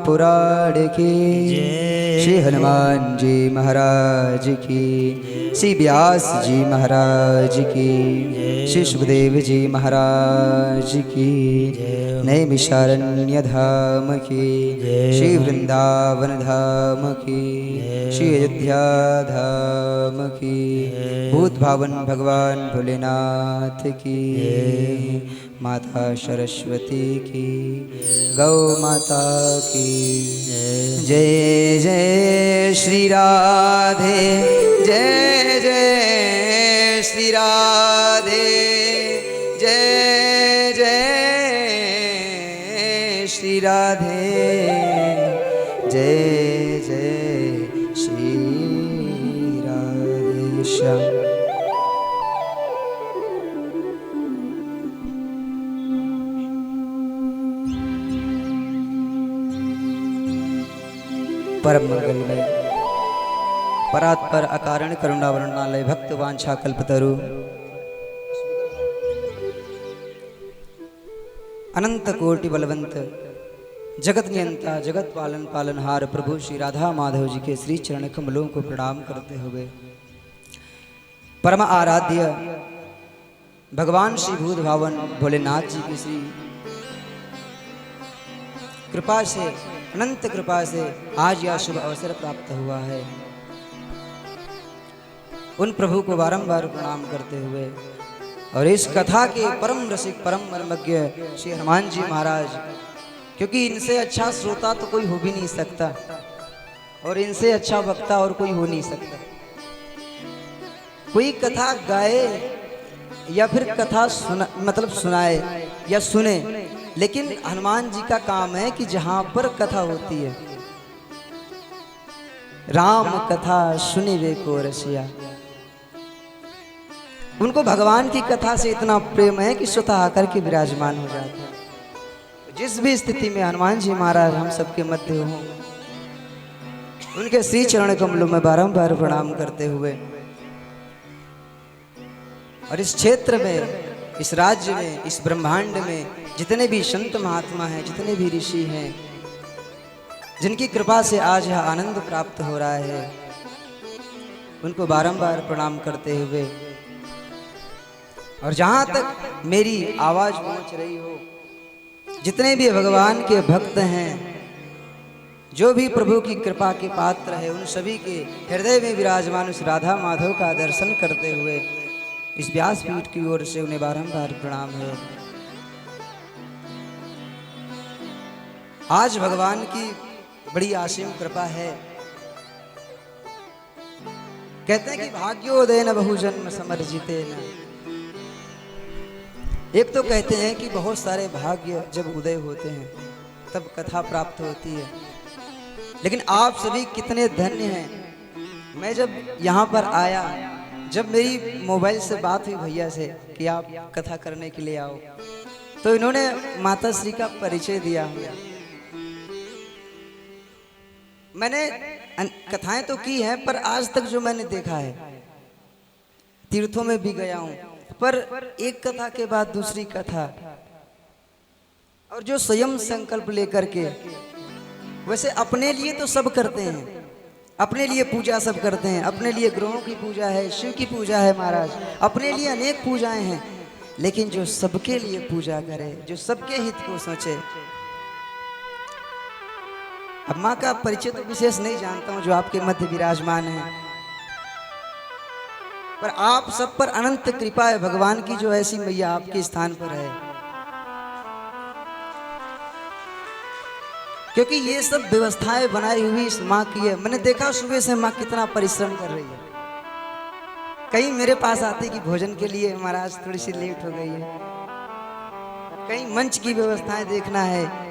पुराण की, श्री हनुमान जी महाराज की, श्री व्यास जी महाराज की, श्री सुखदेव जी महाराज की, नैमिषारण्य धाम की, श्री वृंदावन धाम की, श्री अयोध्या धाम की, भूत भावन भगवान भोलेनाथ की, माता सरस्वती की, गौ माता की जय। जय श्री राधे, जय जय श्री राधे, जय जय श्री राधे, जय जय श्री राधे श्याम। परम मंगलमय परात्पर अकारण करुणा वर्णालय भक्त वांछा कल्पतरु अनंत कोटि बलवंत जगत नियंता जगत पालन पालनहार प्रभु श्री राधा माधव जी के श्री चरण कमलों को प्रणाम करते हुए परम आराध्य भगवान श्री भूत भावन भोलेनाथ जी की श्री कृपा से, अनंत कृपा से आज यह शुभ अवसर प्राप्त हुआ है। उन प्रभु को बारंबार प्रणाम करते हुए और इस कथा के परम रसिक परम मर्मज्ञ श्री हनुमान जी महाराज, क्योंकि इनसे अच्छा श्रोता तो कोई हो भी नहीं सकता और इनसे अच्छा वक्ता और कोई हो नहीं सकता। कोई कथा गाए या फिर कथा सुनाए या सुने, लेकिन हनुमान जी का काम है कि जहां पर कथा होती है, राम कथा सुने वे को रसिया। उनको भगवान की कथा से इतना प्रेम है कि स्वतः आकर के विराजमान हो जाते हैं। जिस भी स्थिति में हनुमान जी महाराज हम सबके मध्य हों, उनके श्री चरण कमलों में बारंबार प्रणाम करते हुए और इस क्षेत्र में, इस राज्य में, इस ब्रह्मांड में जितने भी संत महात्मा हैं, जितने भी ऋषि हैं, जिनकी कृपा से आज यह आनंद प्राप्त हो रहा है, उनको बारंबार प्रणाम करते हुए और जहां तक मेरी आवाज पहुंच रही हो, जितने भी भगवान के भक्त हैं, जो भी प्रभु की कृपा के पात्र है, उन सभी के हृदय में विराजमान उस राधा माधव का दर्शन करते हुए इस व्यासपीठ की ओर से उन्हें बारंबार प्रणाम है। आज भगवान की बड़ी असीम कृपा है। कहते हैं कि भाग्योदय न बहुजन्म समर्जिते न। एक तो कहते हैं कि बहुत सारे भाग्य जब उदय होते हैं तब कथा प्राप्त होती है, लेकिन आप सभी कितने धन्य हैं। मैं जब यहाँ पर आया, जब मेरी मोबाइल से बात हुई भैया से कि आप कथा करने के लिए आओ, तो इन्होंने माता श्री का परिचय दिया। मैंने कथाएं तो की हैं, पर आज तक जो मैंने देखा है, तीर्थों में भी गया हूं, पर एक कथा के बाद दूसरी कथा, और जो स्वयं संकल्प लेकर के, वैसे अपने लिए तो सब करते हैं, अपने लिए पूजा सब करते हैं, अपने लिए ग्रहों की पूजा है, शिव की पूजा है महाराज, अपने लिए अनेक पूजाएं हैं, लेकिन जो सबके लिए पूजा करे, जो सबके हित को सोचे। अब माँ का परिचय तो विशेष नहीं जानता हूं जो आपके मध्य विराजमान है, पर आप सब पर अनंत कृपा है भगवान की, जो ऐसी मैया आपके स्थान पर है। क्योंकि ये सब व्यवस्थाएं बनाई हुई इस माँ की है। मैंने देखा सुबह से माँ कितना परिश्रम कर रही है। कहीं मेरे पास आते कि भोजन के लिए महाराज थोड़ी सी लेट हो गई है, कहीं मंच की व्यवस्थाएं देखना है।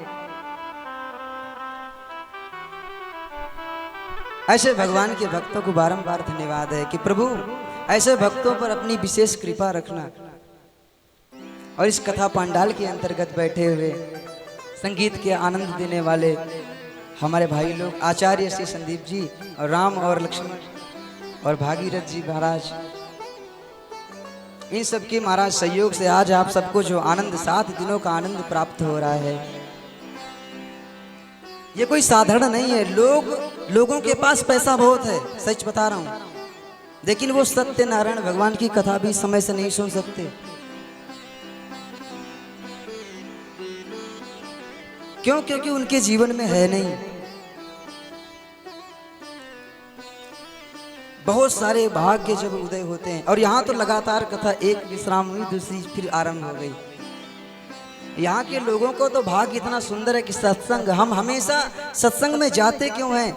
ऐसे भगवान के भक्तों को बारंबार धन्यवाद है कि प्रभु ऐसे भक्तों पर अपनी विशेष कृपा रखना। और इस कथा पांडाल के अंतर्गत बैठे हुए संगीत के आनंद देने वाले हमारे भाई लोग आचार्य श्री संदीप जी और राम और लक्ष्मण और भागीरथ जी महाराज, इन सबके महाराज सहयोग से आज आप सबको जो आनंद, 7 दिनों का आनंद प्राप्त हो रहा है, ये कोई साधारण नहीं है। लोगों के पास पैसा बहुत है, सच बता रहा हूं, लेकिन वो सत्यनारायण भगवान की कथा भी समय से नहीं सुन सकते। क्यों? क्योंकि उनके जीवन में है नहीं। बहुत सारे भाग्य जब उदय होते हैं, और यहाँ तो लगातार कथा, एक विश्राम हुई, दूसरी फिर आरंभ हो गई। यहाँ के लोगों को तो भाग्य इतना सुंदर है कि सत्संग, हम हमेशा सत्संग में जाते क्यों हैं?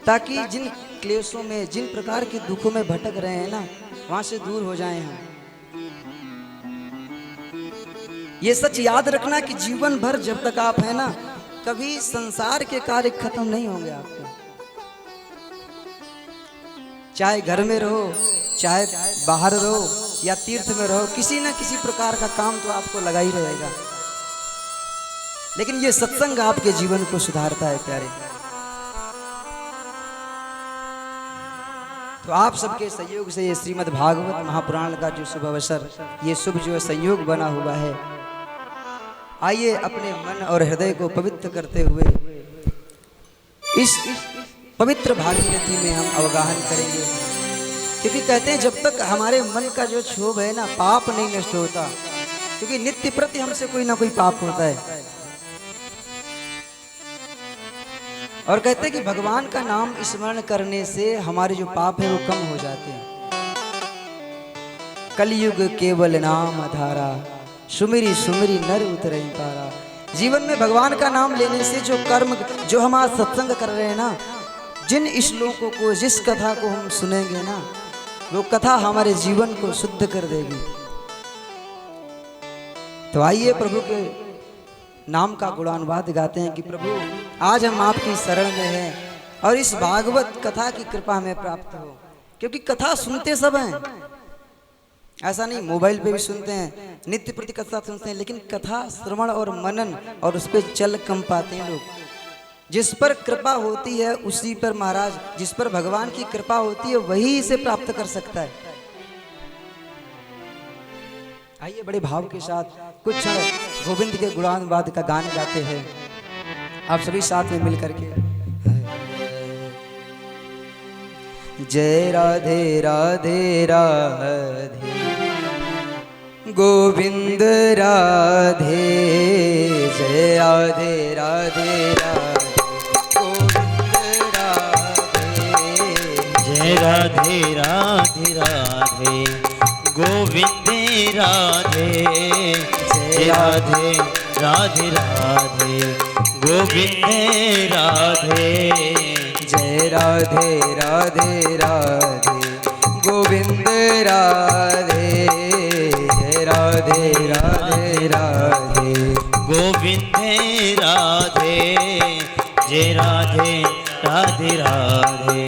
ताकि जिन क्लेशों में, जिन प्रकार के दुखों में भटक रहे हैं ना, वहां से दूर हो जाएं हम। ये सच याद रखना कि जीवन भर जब तक आप हैं ना, कभी संसार के कार्य खत्म नहीं होंगे आपके। चाहे घर में रहो, चाहे बाहर रहो या तीर्थ में रहो, किसी न किसी प्रकार का काम तो आपको लगा ही रहेगा। लेकिन ये सत्संग आपके जीवन को सुधारता है प्यारे। तो आप सबके सहयोग से ये श्रीमद् भागवत महापुराण का जो शुभ अवसर, ये शुभ जो संयोग बना हुआ है, आइए अपने मन और हृदय को पवित्र करते हुए इस पवित्र भागीरथी में हम अवगाहन करेंगे। क्योंकि कहते हैं जब तक हमारे मन का जो क्षोभ है ना, पाप नहीं नष्ट होता, क्योंकि नित्य प्रति हमसे कोई ना कोई पाप होता है। और कहते हैं कि भगवान का नाम स्मरण करने से हमारे जो पाप है वो कम हो जाते हैं। कलयुग केवल नाम धारा, सुमिरी सुमिरी नर उतरे पारा। जीवन में भगवान का नाम लेने से जो कर्म, जो हम आज सत्संग कर रहे हैं ना, जिन श्लोकों को, जिस कथा को हम सुनेंगे ना, वो कथा हमारे जीवन को शुद्ध कर देगी। तो आइए प्रभु के नाम का गुणानुवाद गाते हैं कि प्रभु आज हम आपकी शरण में हैं और इस भागवत कथा की कृपा हमें प्राप्त हो। क्योंकि कथा सुनते सब हैं, ऐसा नहीं, मोबाइल पे भी सुनते हैं, नित्य प्रति कथा सुनते हैं, लेकिन कथा श्रवण और मनन और उस पर चल कम पाते हैं लोग। जिस पर कृपा होती है उसी पर महाराज, जिस पर भगवान की कृपा होती है वही इसे प्राप्त कर सकता है। आइए बड़े भाव के साथ कुछ क्षण गोविंद के गुणानुवाद का गान गाते हैं, आप सभी साथ में मिल करके। जय राधे राधे राधे गोविंद राधे, जय राधे राधे राधे गोविंद राधे, जय राधे राधे राधे गोविंद राधे, जय राधे राधे राधे गोविंद राधे, जय राधे राधे राधे गोविंद राधे, जय राधे राधे राधे गोविंद राधे, जय राधे राधे राधे।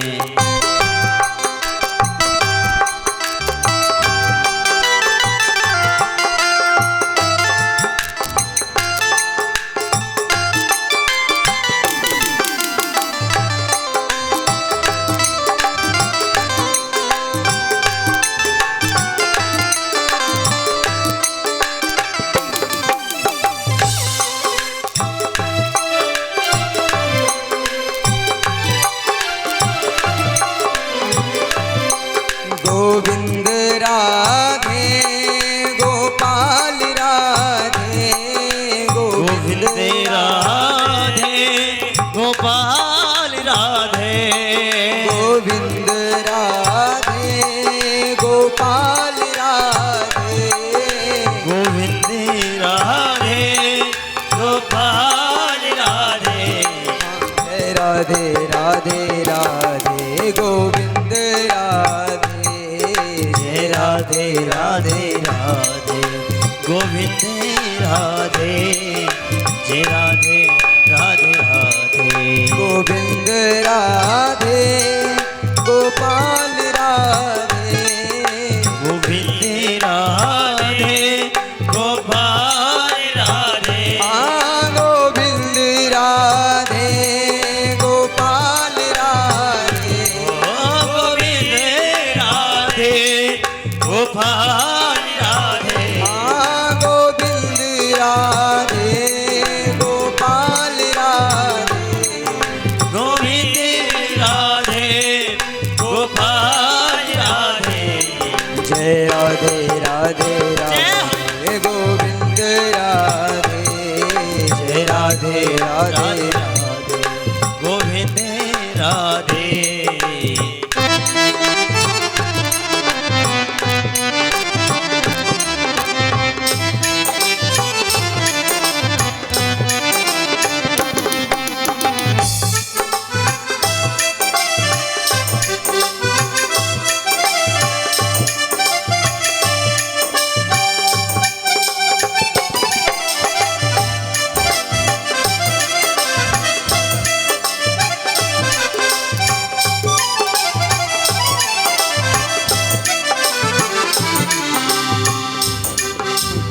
गोविंद राधे गोपाल राधे, गोविंद राधे गोपाल राधे, गोविंद राधे गोपाल राधे, गोविंद राधे गोपाल राधे, राधे राधे राधे गोविंद राधे, जय राधे राधे राधे गोविंद राधे, जय राधे राधे राधे गोविंद राधे गोपाल राधे, गोविंद राधे गोपाल राधे, गोविंद राधे गोपाल राधे, गोविंद राधे गोपाल राधे, गोविंद राधे गोपाल राधे राधे राधे गोविंद राधे।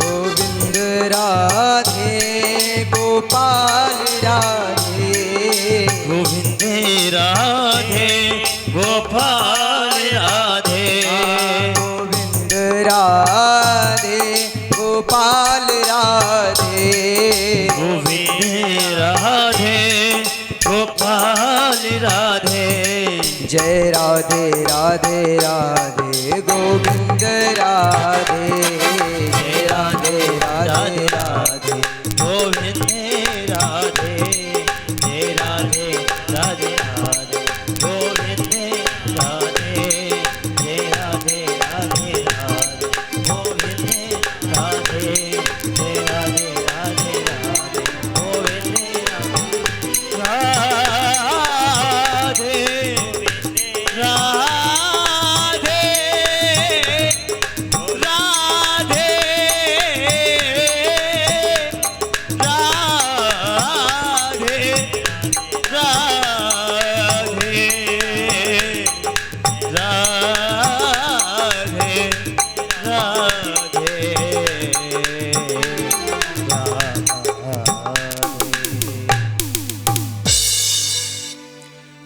गोविंद राधे गोपाल राधे गोविंद राधे गोपाल राधे गोविंद राधे गोपाल राधे गोविंद राधे गोपाल राधे। जय राधे राधे राधे गोविंद राधे जय राधे राधे राधे गोविंद राधे जय राधे राधे राधे गोविंद राधे जय राधे राधे राधे गोविंद राधे जय राधे राधे राधे गोविंद राधे राधे राधे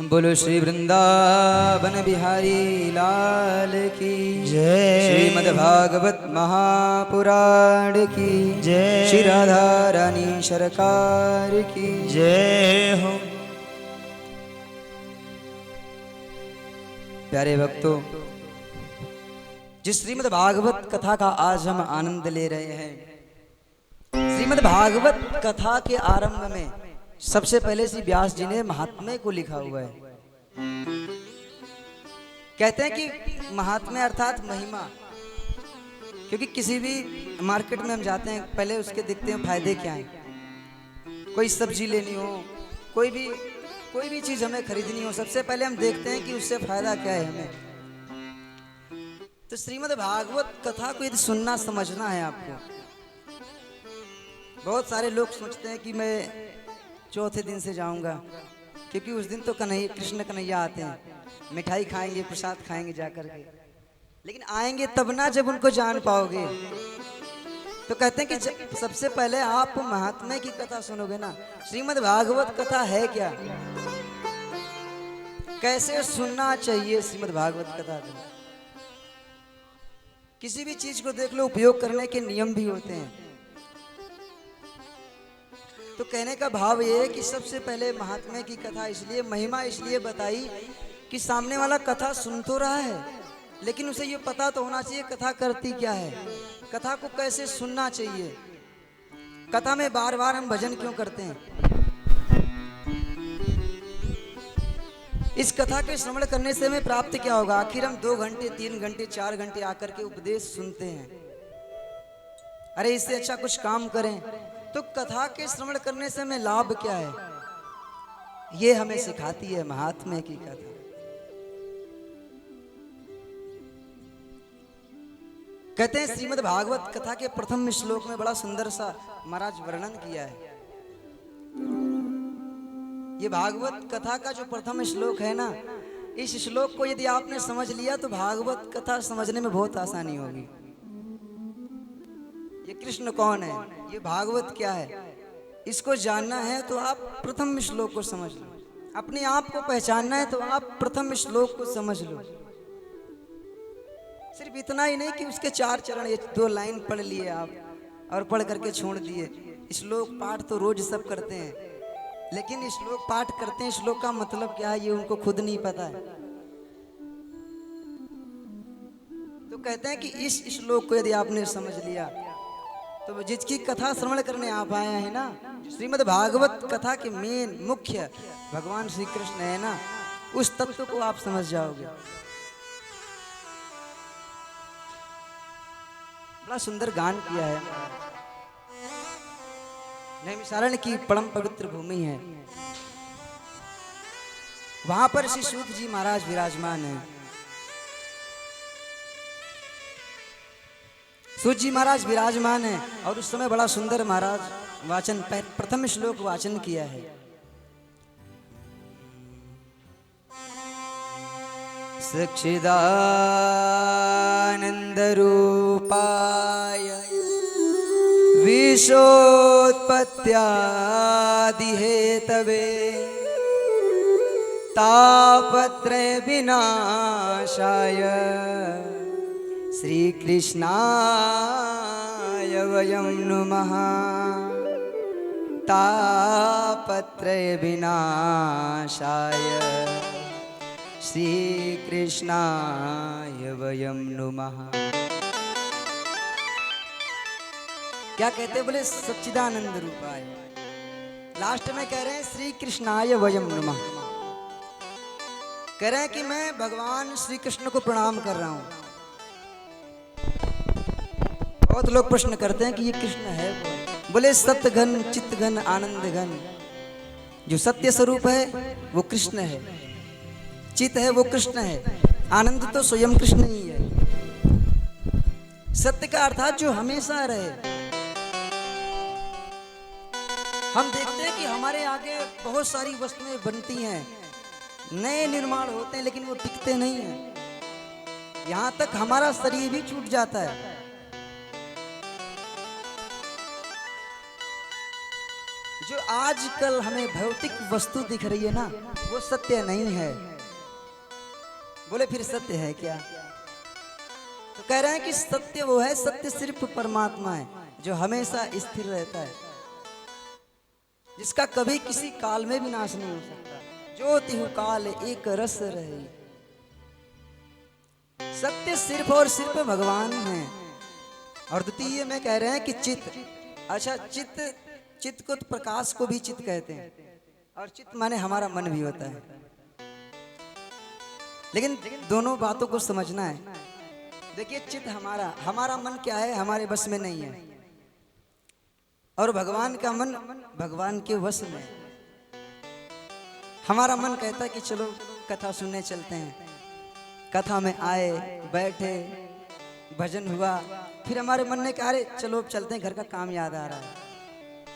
बोलो श्री वृंदावन बिहारी लाल की जय। श्रीमद् भागवत महापुराण की जय। श्री राधा रानी सरकार की जय हो। प्यारे भक्तों, जिस श्रीमद् भागवत कथा का आज हम आनंद ले रहे हैं, श्रीमद् भागवत कथा के आरंभ में सबसे पहले श्री व्यास जी ने महात्म्य को लिखा हुआ है। कहते हैं कि महात्म्य अर्थात महिमा, क्योंकि किसी भी मार्केट में हम जाते हैं पहले उसके देखते हैं फायदे क्या हैं। कोई सब्जी लेनी हो, कोई भी चीज हमें खरीदनी हो, सबसे पहले हम देखते हैं कि उससे फायदा क्या है हमें। तो श्रीमद् भागवत कथा को यदि सुनना समझना है आपको, बहुत सारे लोग सोचते हैं कि मैं चौथे दिन से जाऊंगा, क्योंकि उस दिन तो कृष्ण कन्हैया आते हैं, मिठाई खाएंगे, प्रसाद खाएंगे जाकर के, लेकिन आएंगे तब ना जब उनको जान पाओगे। तो कहते हैं कि सबसे पहले आप महात्म्य की कथा सुनोगे ना। श्रीमद् भागवत कथा है क्या, कैसे सुनना चाहिए श्रीमद् भागवत कथा को। किसी भी चीज को देख लो, उपयोग करने के नियम भी होते हैं। तो कहने का भाव ये है कि सबसे पहले महात्म्य की कथा इसलिए, महिमा इसलिए बताई कि सामने वाला कथा सुन तो रहा है, लेकिन उसे ये पता तो होना चाहिए कथा करती क्या है, कथा को कैसे सुनना चाहिए। कथा में बार बार हम भजन क्यों करते हैं, इस कथा के श्रवण करने से हमें प्राप्त क्या होगा। आखिर हम 2 घंटे 3 घंटे 4 घंटे आकर के उपदेश सुनते हैं, अरे इससे अच्छा कुछ काम करें। तो कथा के श्रवण करने से हमें लाभ क्या है, ये हमें सिखाती है महात्म्य की कथा। कहते हैं श्रीमद् भागवत कथा के प्रथम श्लोक में बड़ा सुंदर सा महाराज वर्णन किया है। ये भागवत कथा का जो प्रथम श्लोक है ना, इस श्लोक को यदि आपने समझ लिया तो भागवत कथा समझने में बहुत आसानी होगी। ये कृष्ण कौन है, ये भागवत क्या है, इसको जानना है तो आप प्रथम श्लोक को समझ लो। अपने आप को पहचानना है तो आप प्रथम श्लोक को समझ लो। सिर्फ इतना ही नहीं कि उसके 4 चरण, 2 लाइन पढ़ लिए आप और पढ़ करके छोड़ दिए। श्लोक पाठ तो रोज सब करते हैं, लेकिन श्लोक पाठ करते हैं, श्लोक का मतलब क्या है ये उनको खुद नहीं पता है। तो कहते हैं कि इस श्लोक को यदि आपने समझ लिया तो जिसकी कथा श्रवण करने आप आए हैं ना, श्रीमद् भागवत कथा के मेन मुख्य भगवान श्री कृष्ण है ना, उस तत्व को आप समझ जाओगे। बड़ा सुंदर गान किया है। नैमिषारण्य की परम पवित्र भूमि है, वहां पर श्री सूत जी महाराज विराजमान है। सूत जी महाराज विराजमान है और उस समय बड़ा सुंदर महाराज वाचन, प्रथम श्लोक वाचन किया है। सच्चिदानंद रूपाय विश्वोत्पत्त्यादि हेतवे तापत्रय विनाशाय श्री कृष्णाय वयं नुमः। तापत्रय विनाशाय श्री कृष्णाय वयं नुमः। क्या कहते बोले? सच्चिदानंद रूपाय। लास्ट में कह रहे हैं श्री कृष्णाय वयं नुमः। कह रहे हैं कि मैं भगवान श्री कृष्ण को प्रणाम कर रहा हूं। बहुत लोग प्रश्न करते हैं कि ये कृष्ण है कौन? बोले सत्य घन चित्त घन आनंद घन। जो सत्य स्वरूप है वो कृष्ण है, चित्त है वो कृष्ण है, आनंद तो स्वयं कृष्ण ही है। सत्य का अर्थात जो हमेशा रहे। हम देखते हैं कि हमारे आगे बहुत सारी वस्तुएं बनती हैं, नए निर्माण होते हैं, लेकिन वो टिकते नहीं हैं। यहां तक हमारा शरीर भी छूट जाता है। जो आजकल हमें भौतिक वस्तु दिख रही है ना, वो सत्य नहीं है। बोले फिर सत्य है क्या? तो कह रहे हैं कि सत्य वो है, सत्य सिर्फ परमात्मा है जो हमेशा स्थिर रहता है, जिसका कभी किसी काल में भी नाश नहीं हो सकता। ज्योति काल एक रस रहे। सत्य सिर्फ और सिर्फ भगवान है। और द्वितीय में कह रहे हैं कि चित्त। अच्छा, चित्त को तो प्रकाश को भी चित्त कहते हैं, और चित्त माने हमारा मन भी होता है। लेकिन दोनों बातों को समझना है। देखिए, चित्त हमारा मन क्या है? हमारे बस में नहीं है। और भगवान का मन भगवान के वश में है। हमारा मन कहता है कि चलो कथा सुनने चलते हैं। कथा में आए, बैठे, भजन हुआ, फिर हमारे मन ने कहा अरे चलो चलते हैं, घर का काम याद आ रहा है।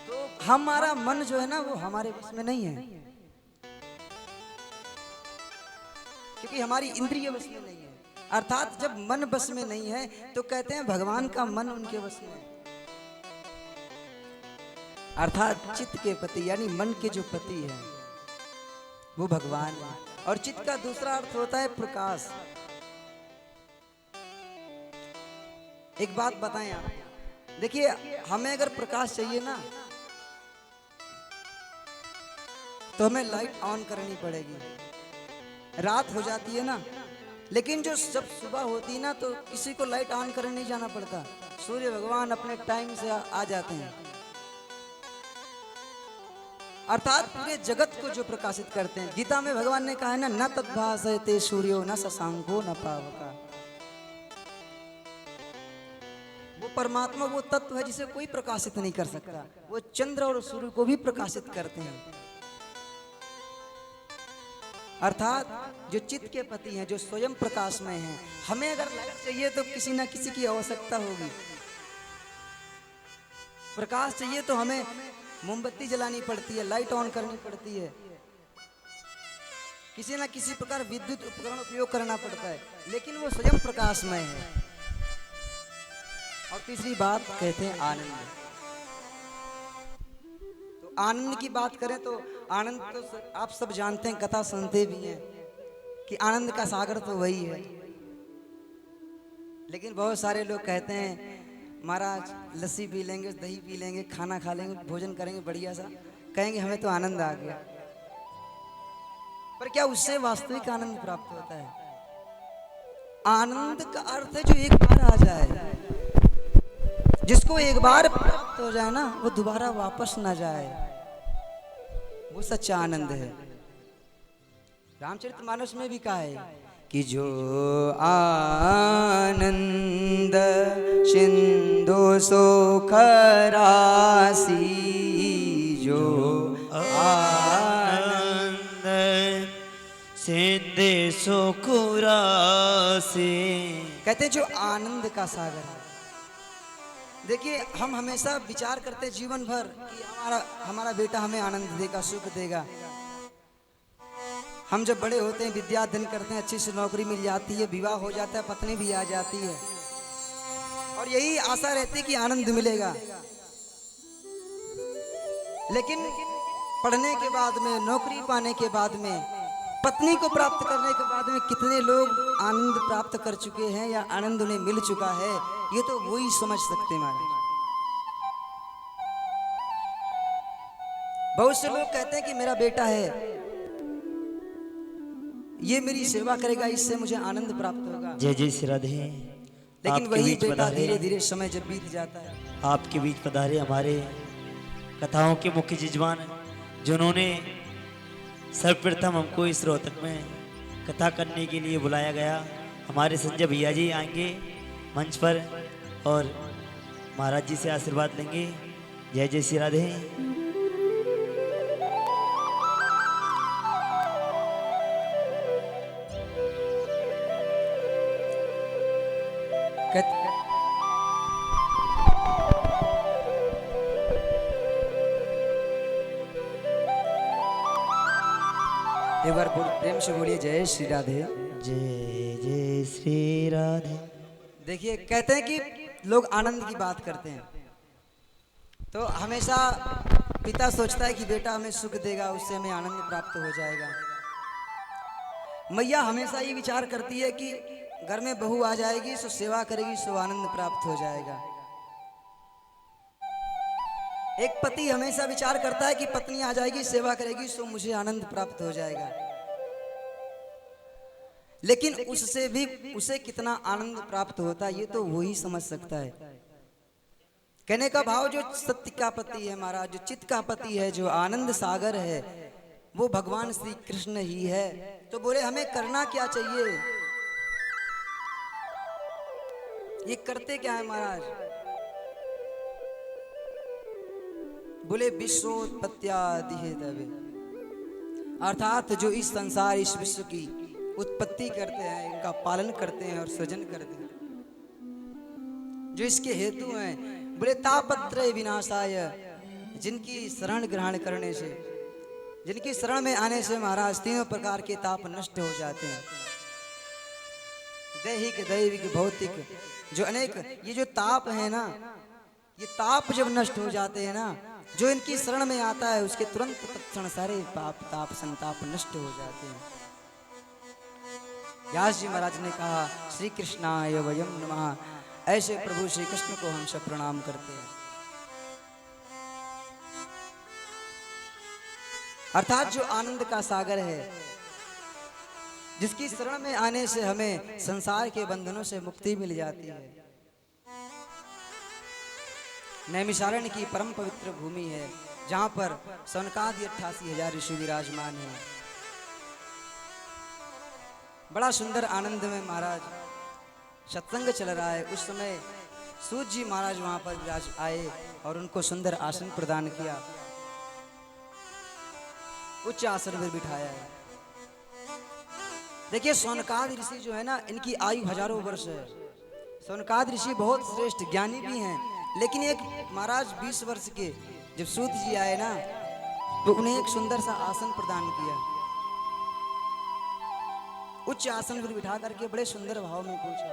तो हमारा मन जो है ना, वो हमारे बस में नहीं है, क्योंकि हमारी इंद्रिय बस में नहीं है। अर्थात जब मन बस में नहीं है तो कहते हैं भगवान का मन उनके बस में है। अर्थात चित्त के पति यानी मन के जो पति है वो भगवान है। और चित्त का दूसरा अर्थ होता है प्रकाश। एक बात बताएं आप, देखिए हमें अगर प्रकाश चाहिए ना तो हमें लाइट ऑन करनी पड़ेगी। रात हो जाती है ना, लेकिन जो जब सुबह होती है ना तो किसी को लाइट ऑन करने नहीं जाना पड़ता। सूर्य भगवान अपने टाइम से आ जाते हैं। अर्थात पूरे जगत को जो प्रकाशित करते हैं। गीता में भगवान ने कहा है ना, न तद्भासयते सूर्यो न शशांको न पावका। वो परमात्मा वो तत्व है जिसे कोई प्रकाशित नहीं कर सकता। वो चंद्र और सूर्य को भी प्रकाशित करते हैं। अर्थात जो चित्त के पति हैं, जो स्वयं प्रकाश में हैं। हमें अगर लाइट चाहिए तो किसी ना किसी की आवश्यकता होगी। प्रकाश चाहिए तो हमें मोमबत्ती जलानी पड़ती है, लाइट ऑन करनी पड़ती है, किसी ना किसी प्रकार विद्युत उपकरण उपयोग करना पड़ता है, लेकिन वो स्वयं प्रकाशमय है। और तीसरी बात कहते हैं आनंद। तो आनंद की बात करें तो आनंद तो आप सब जानते हैं, कथा सुनते भी हैं कि आनंद का सागर तो वही है। लेकिन बहुत सारे लोग कहते हैं महाराज लस्सी पी लेंगे, दही पी लेंगे, खाना खा लेंगे, भोजन करेंगे बढ़िया सा, कहेंगे हमें तो आनंद आ गया। पर क्या उससे वास्तविक आनंद प्राप्त होता है? आनंद का अर्थ है जो एक बार आ जाए। जिसको एक बार प्राप्त हो जाए ना, वो दोबारा वापस ना जाए, वो सच्चा आनंद है। रामचरितमानस में भी कहा है कि जो आनंद सिंधु सुख राशि, जो आनंद सिंधु सुख राशि। कहते हैं जो आनंद का सागर है। देखिए, हम हमेशा विचार करते हैं जीवन भर कि हमारा बेटा हमें आनंद देगा, सुख देगा। हम जब बड़े होते हैं, विद्या अध्ययन करते हैं, अच्छी से नौकरी मिल जाती है, विवाह हो जाता है, पत्नी भी आ जाती है, और यही आशा रहती है कि आनंद मिलेगा। लेकिन पढ़ने के बाद में, नौकरी पाने के बाद में, पत्नी को प्राप्त करने के बाद में कितने लोग आनंद प्राप्त कर चुके हैं या आनंद उन्हें मिल चुका है, ये तो वो ही समझ सकते हैं महाराज। बहुत से लोग कहते हैं कि मेरा बेटा है, ये मेरी सेवा करेगा, इससे मुझे आनंद प्राप्त होगा। जय जय श्री राधे। लेकिन वही बेटा धीरे धीरे समय जब बीत जाता है, आपके बीच पधारे हमारे कथाओं के मुख्य यजमान, जिन्होंने सर्वप्रथम हमको इस रोहतक में कथा करने के लिए बुलाया गया, हमारे संजय भैया जी आएंगे मंच पर और महाराज जी से आशीर्वाद लेंगे। जय जय श्री राधे। एक बार प्रेम से बोलिए जय श्री राधे। जय जय श्री राधे। देखिए, कहते हैं कि लोग आनंद की बात करते हैं तो हमेशा पिता सोचता है कि बेटा हमें सुख देगा, उससे हमें आनंद प्राप्त हो जाएगा। मैया हमेशा ये विचार करती है कि घर में बहू आ जाएगी, सो सेवा करेगी, सो आनंद प्राप्त हो जाएगा। एक पति हमेशा विचार करता है कि पत्नी आ जाएगी, सेवा करेगी, सो मुझे आनंद प्राप्त हो जाएगा। लेकिन उससे भी उसे कितना आनंद प्राप्त होता है, ये तो वही समझ सकता है। कहने का भाव, जो सत्य का पति है महाराज, जो चित्त का पति है, जो आनंद सागर है, वो भगवान श्री कृष्ण ही है। तो बोले हमें करना क्या चाहिए? ये करते क्या है महाराज? बोले विश्वोत्पत्त्यादिहेतवे, अर्थात जो इस संसार, इस विश्व की उत्पत्ति करते हैं, इनका पालन करते हैं और सृजन करते हैं, जो इसके हेतु हैं, बोले तापत्रय विनाशाय, जिनकी शरण ग्रहण करने से, जिनकी शरण में आने से महाराज तीनों प्रकार के ताप नष्ट हो जाते हैं। दैहिक, दैविक, भौतिक, जो अनेक ये जो ताप है ना, ये ताप जब नष्ट हो जाते हैं ना, जो इनकी शरण में आता है उसके तुरंत तत्क्षण सारे पाप ताप संताप नष्ट हो जाते हैं। व्यास जी महाराज ने कहा, श्री कृष्णाय वयम नमः, ऐसे प्रभु श्री कृष्ण को हम सब प्रणाम करते हैं। अर्थात जो आनंद का सागर है, जिसकी शरण में आने से हमें संसार के बंधनों से मुक्ति मिल जाती है। नैमिषारण्य की परम पवित्र भूमि है, जहां पर सनकादि 88,000 ऋषि विराजमान हैं। बड़ा सुंदर आनंद में महाराज सत्संग चल रहा है। उस समय सूत जी महाराज वहां पर विराज आए और उनको सुंदर आसन प्रदान किया, उच्च आसन पर बिठाया है। देखिए, सौनकादि ऋषि जो है ना, इनकी आयु हजारों वर्ष है। सौनकादि ऋषि बहुत श्रेष्ठ ज्ञानी भी हैं, लेकिन एक महाराज 20 वर्ष के जब सूत जी आए ना, तो उन्हें एक सुंदर सा आसन प्रदान किया, उच्च आसन पर बिठा करके बड़े सुंदर भाव में पूछा।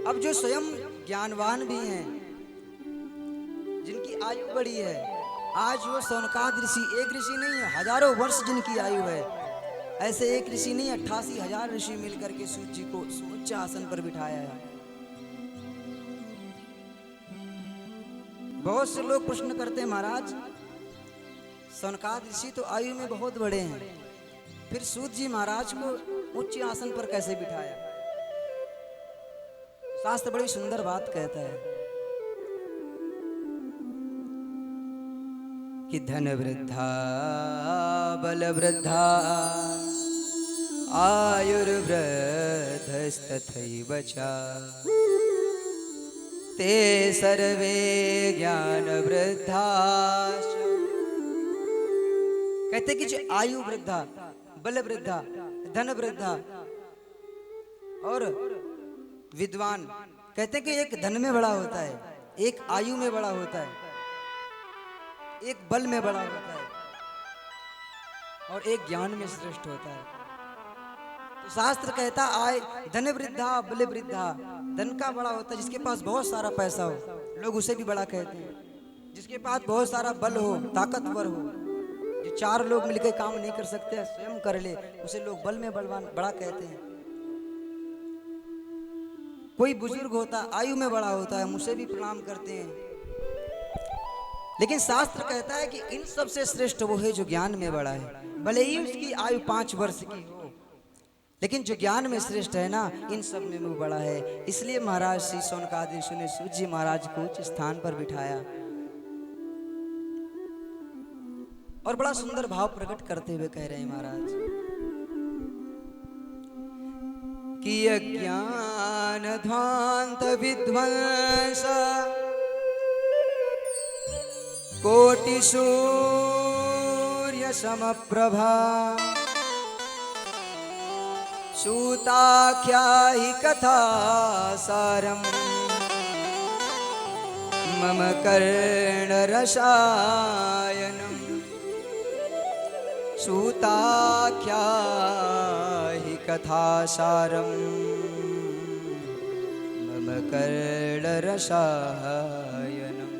अब जो स्वयं ज्ञानवान भी हैं, जिनकी आयु बड़ी है, आज वो सौनकादि ऋषि एक ऋषि नहीं है, हजारों वर्ष जिनकी आयु है, ऐसे एक ऋषि नहीं, 88,000 ऋषि मिलकर के सूत जी को उच्च आसन पर बिठाया है। बहुत से लोग प्रश्न करते हैं, महाराज सौनकादि ऋषि तो आयु में बहुत बड़े हैं, फिर सूत जी महाराज को उच्च आसन पर कैसे बिठाया? शास्त्र बड़ी सुंदर बात कहता है कि धन वृद्धा बल वृद्धा आयुर्वृद्धस्तथैव च ते सर्वे ज्ञान वृद्धाश्च। कहते कि जो आयु वृद्धा, बल वृद्धा, धन वृद्धा और विद्वान, कहते हैं कि एक धन में बड़ा होता है, एक आयु में बड़ा होता है, एक बल में बड़ा होता है और एक ज्ञान में श्रेष्ठ होता है। तो शास्त्र कहता आय धन वृद्धा बल वृद्धा, धन का बड़ा होता है जिसके पास बहुत सारा पैसा हो, लोग उसे भी बड़ा कहते हैं। जिसके पास बहुत सारा बल हो, ताकतवर हो, जो चार लोग मिलकर काम नहीं कर सकते स्वयं कर ले, उसे लोग बल में बलवान बड़ा कहते हैं। कोई बुजुर्ग होता आयु में बड़ा होता है, मुझसे भी प्रणाम करते हैं। लेकिन शास्त्र कहता है कि इन सबसे श्रेष्ठ वो है जो ज्ञान में बड़ा है, भले ही उसकी आयु 5 वर्ष की हो, लेकिन जो ज्ञान में श्रेष्ठ है ना, इन सब में वो बड़ा है। इसलिए महाराज श्री सोनकादीश्वर ने सूत जी महाराज को उच्च स्थान पर बिठाया और बड़ा सुंदर भाव प्रकट करते हुए कह रहे हैं महाराज कि अज्ञान ध्वांत विध्वंस कोटि सूर्य समप्रभा सूताख्या हि कथा सारम मम कर्ण रसायनम। सूताख्या हि कथा सारम मम कर्ण रसायनम।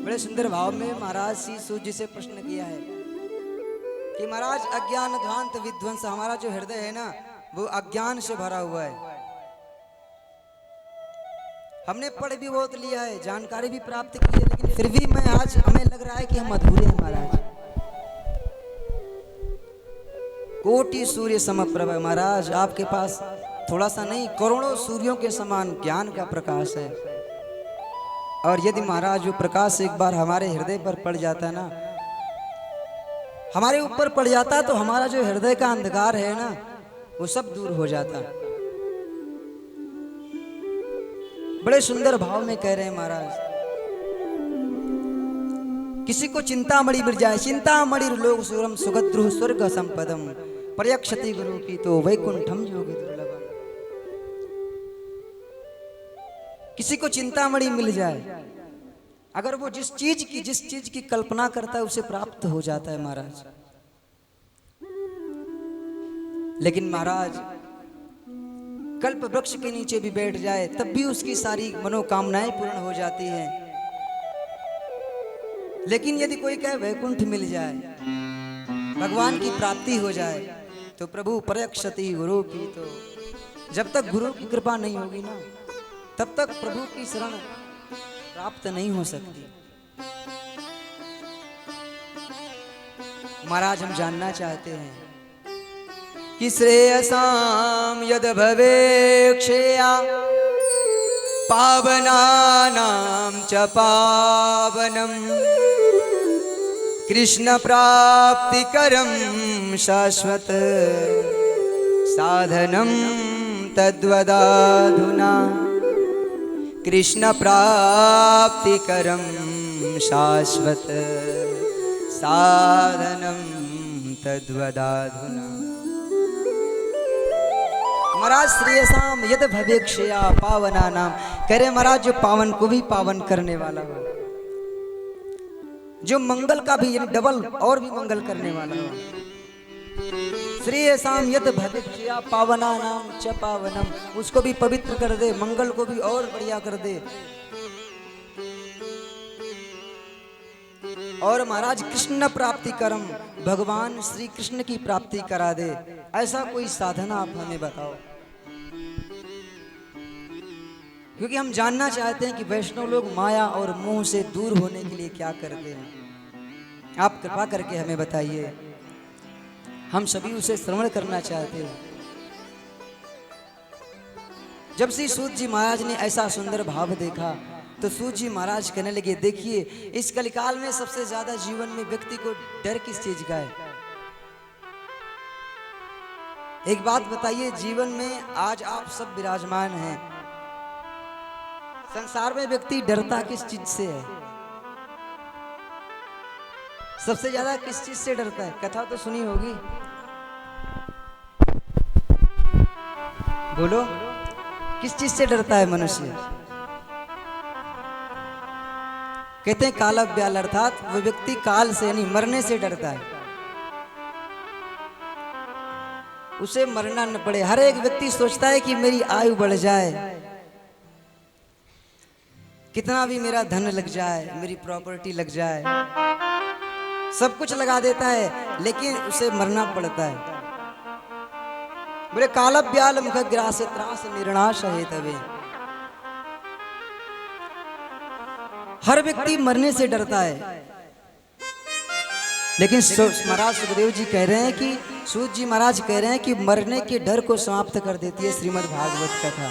बड़े सुंदर भाव में महाराज श्री सूत जी से प्रश्न किया है कि महाराज अज्ञान ध्वांत विध्वंस, हमारा जो हृदय है ना वो अज्ञान से भरा हुआ है। हमने पढ़ भी बहुत लिया है, जानकारी भी प्राप्त की है, लेकिन फिर भी मैं आज हमें लग रहा है कि हम अधूरे हैं महाराज। कोटि सूर्य समप्रभ, महाराज आपके पास थोड़ा सा नहीं करोड़ों सूर्यों के समान ज्ञान का प्रकाश है। और यदि महाराज वो प्रकाश एक बार हमारे हृदय पर पड़ जाता ना, हमारे ऊपर पड़ जाता, तो हमारा जो हृदय का अंधकार है ना वो सब दूर हो जाता। बड़े सुंदर भाव में कह रहे हैं महाराज, किसी को चिंतामणि मिल जाए, चिंतामणि लोक सुरम सुगद्रु स्वर्ग संपदम पर्यक्षति गुरु की तो वैकुंठम योगी दुर्लभम। किसी को चिंतामणि मिल जाए, अगर वो जिस चीज की कल्पना करता है उसे प्राप्त हो जाता है महाराज। लेकिन महाराज कल्प वृक्ष के नीचे भी बैठ जाए तब भी उसकी सारी मनोकामनाएं पूर्ण हो जाती हैं। लेकिन यदि कोई कहे वैकुंठ मिल जाए, भगवान की प्राप्ति हो जाए, तो प्रभु पर्यक्षति गुरु की, तो जब तक गुरु की कृपा नहीं होगी ना तब तक प्रभु की शरण प्राप्त नहीं हो सकती। महाराज हम जानना चाहते हैं कि श्रेयसाम यद भवेक्षया पावनानां च पावनम कृष्ण प्राप्तिकरं शाश्वत साधनं तद्वदाधुना। कृष्ण प्राप्तिकरं शाश्वत साधनं तद्वदाधुना। महाराज श्रेयसाम यद भवेक्षया पावना नाम, कह रहे महाराज जो पावन को भी पावन करने वाला हो, जो मंगल का भी यानी डबल और भी मंगल करने वाला हो। श्रेयसाम यद भवेक्षया पावना नाम च पावनम, उसको भी पवित्र कर दे, मंगल को भी और बढ़िया कर दे। और महाराज कृष्ण प्राप्ति करम, भगवान श्री कृष्ण की प्राप्ति करा दे, ऐसा कोई साधना आप हमें बताओ। क्योंकि हम जानना चाहते हैं कि वैष्णव लोग माया और मोह से दूर होने के लिए क्या करते हैं। आप कृपा करके हमें बताइए, हम सभी उसे श्रवण करना चाहते हैं। जब श्री सूत जी महाराज ने ऐसा सुंदर भाव देखा तो सूत जी महाराज कहने लगे, देखिए इस कलिकाल में सबसे ज्यादा जीवन में व्यक्ति को डर किस चीज का है? एक बात बताइए, जीवन में आज आप सब विराजमान हैं, संसार में व्यक्ति डरता किस चीज से है? सबसे ज्यादा किस चीज से डरता है? कथा तो सुनी होगी, बोलो किस चीज से डरता है मनुष्य? कहते हैं काल व्याल, अर्थात वो व्यक्ति काल से यानी मरने से डरता है, उसे मरना न पड़े। हर एक व्यक्ति सोचता है कि मेरी आयु बढ़ जाए, कितना भी मेरा धन लग जाए, मेरी प्रॉपर्टी लग जाए, सब कुछ लगा देता है, लेकिन उसे मरना पड़ता है। बोले काल व्याल मुख ग्रास त्रास निर्णाश हेतवे। हर व्यक्ति मरने से डरता है, लेकिन महाराज सुखदेव जी कह रहे हैं कि सूत जी महाराज कह रहे हैं कि मरने के डर को समाप्त कर देती है श्रीमद् भागवत कथा।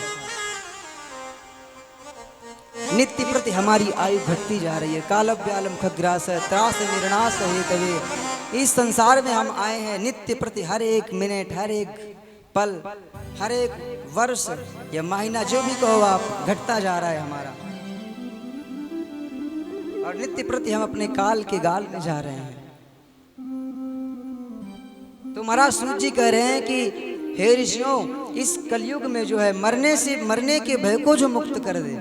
नित्य प्रति हमारी आयु घटती जा रही है। काल व्यालम खग्रास त्रास निर्णास हेतवे। इस संसार में हम आए हैं नित्य प्रति, हर एक मिनट, हर एक पल, हर एक वर्ष या महीना, जो भी कहो आप, घटता जा रहा है हमारा, और नित्य प्रति हम अपने काल के गाल में जा रहे हैं। तो महाराज सूत जी कह रहे हैं कि हे ऋषियों, इस कलयुग में जो है मरने के भय को जो मुक्त कर दे,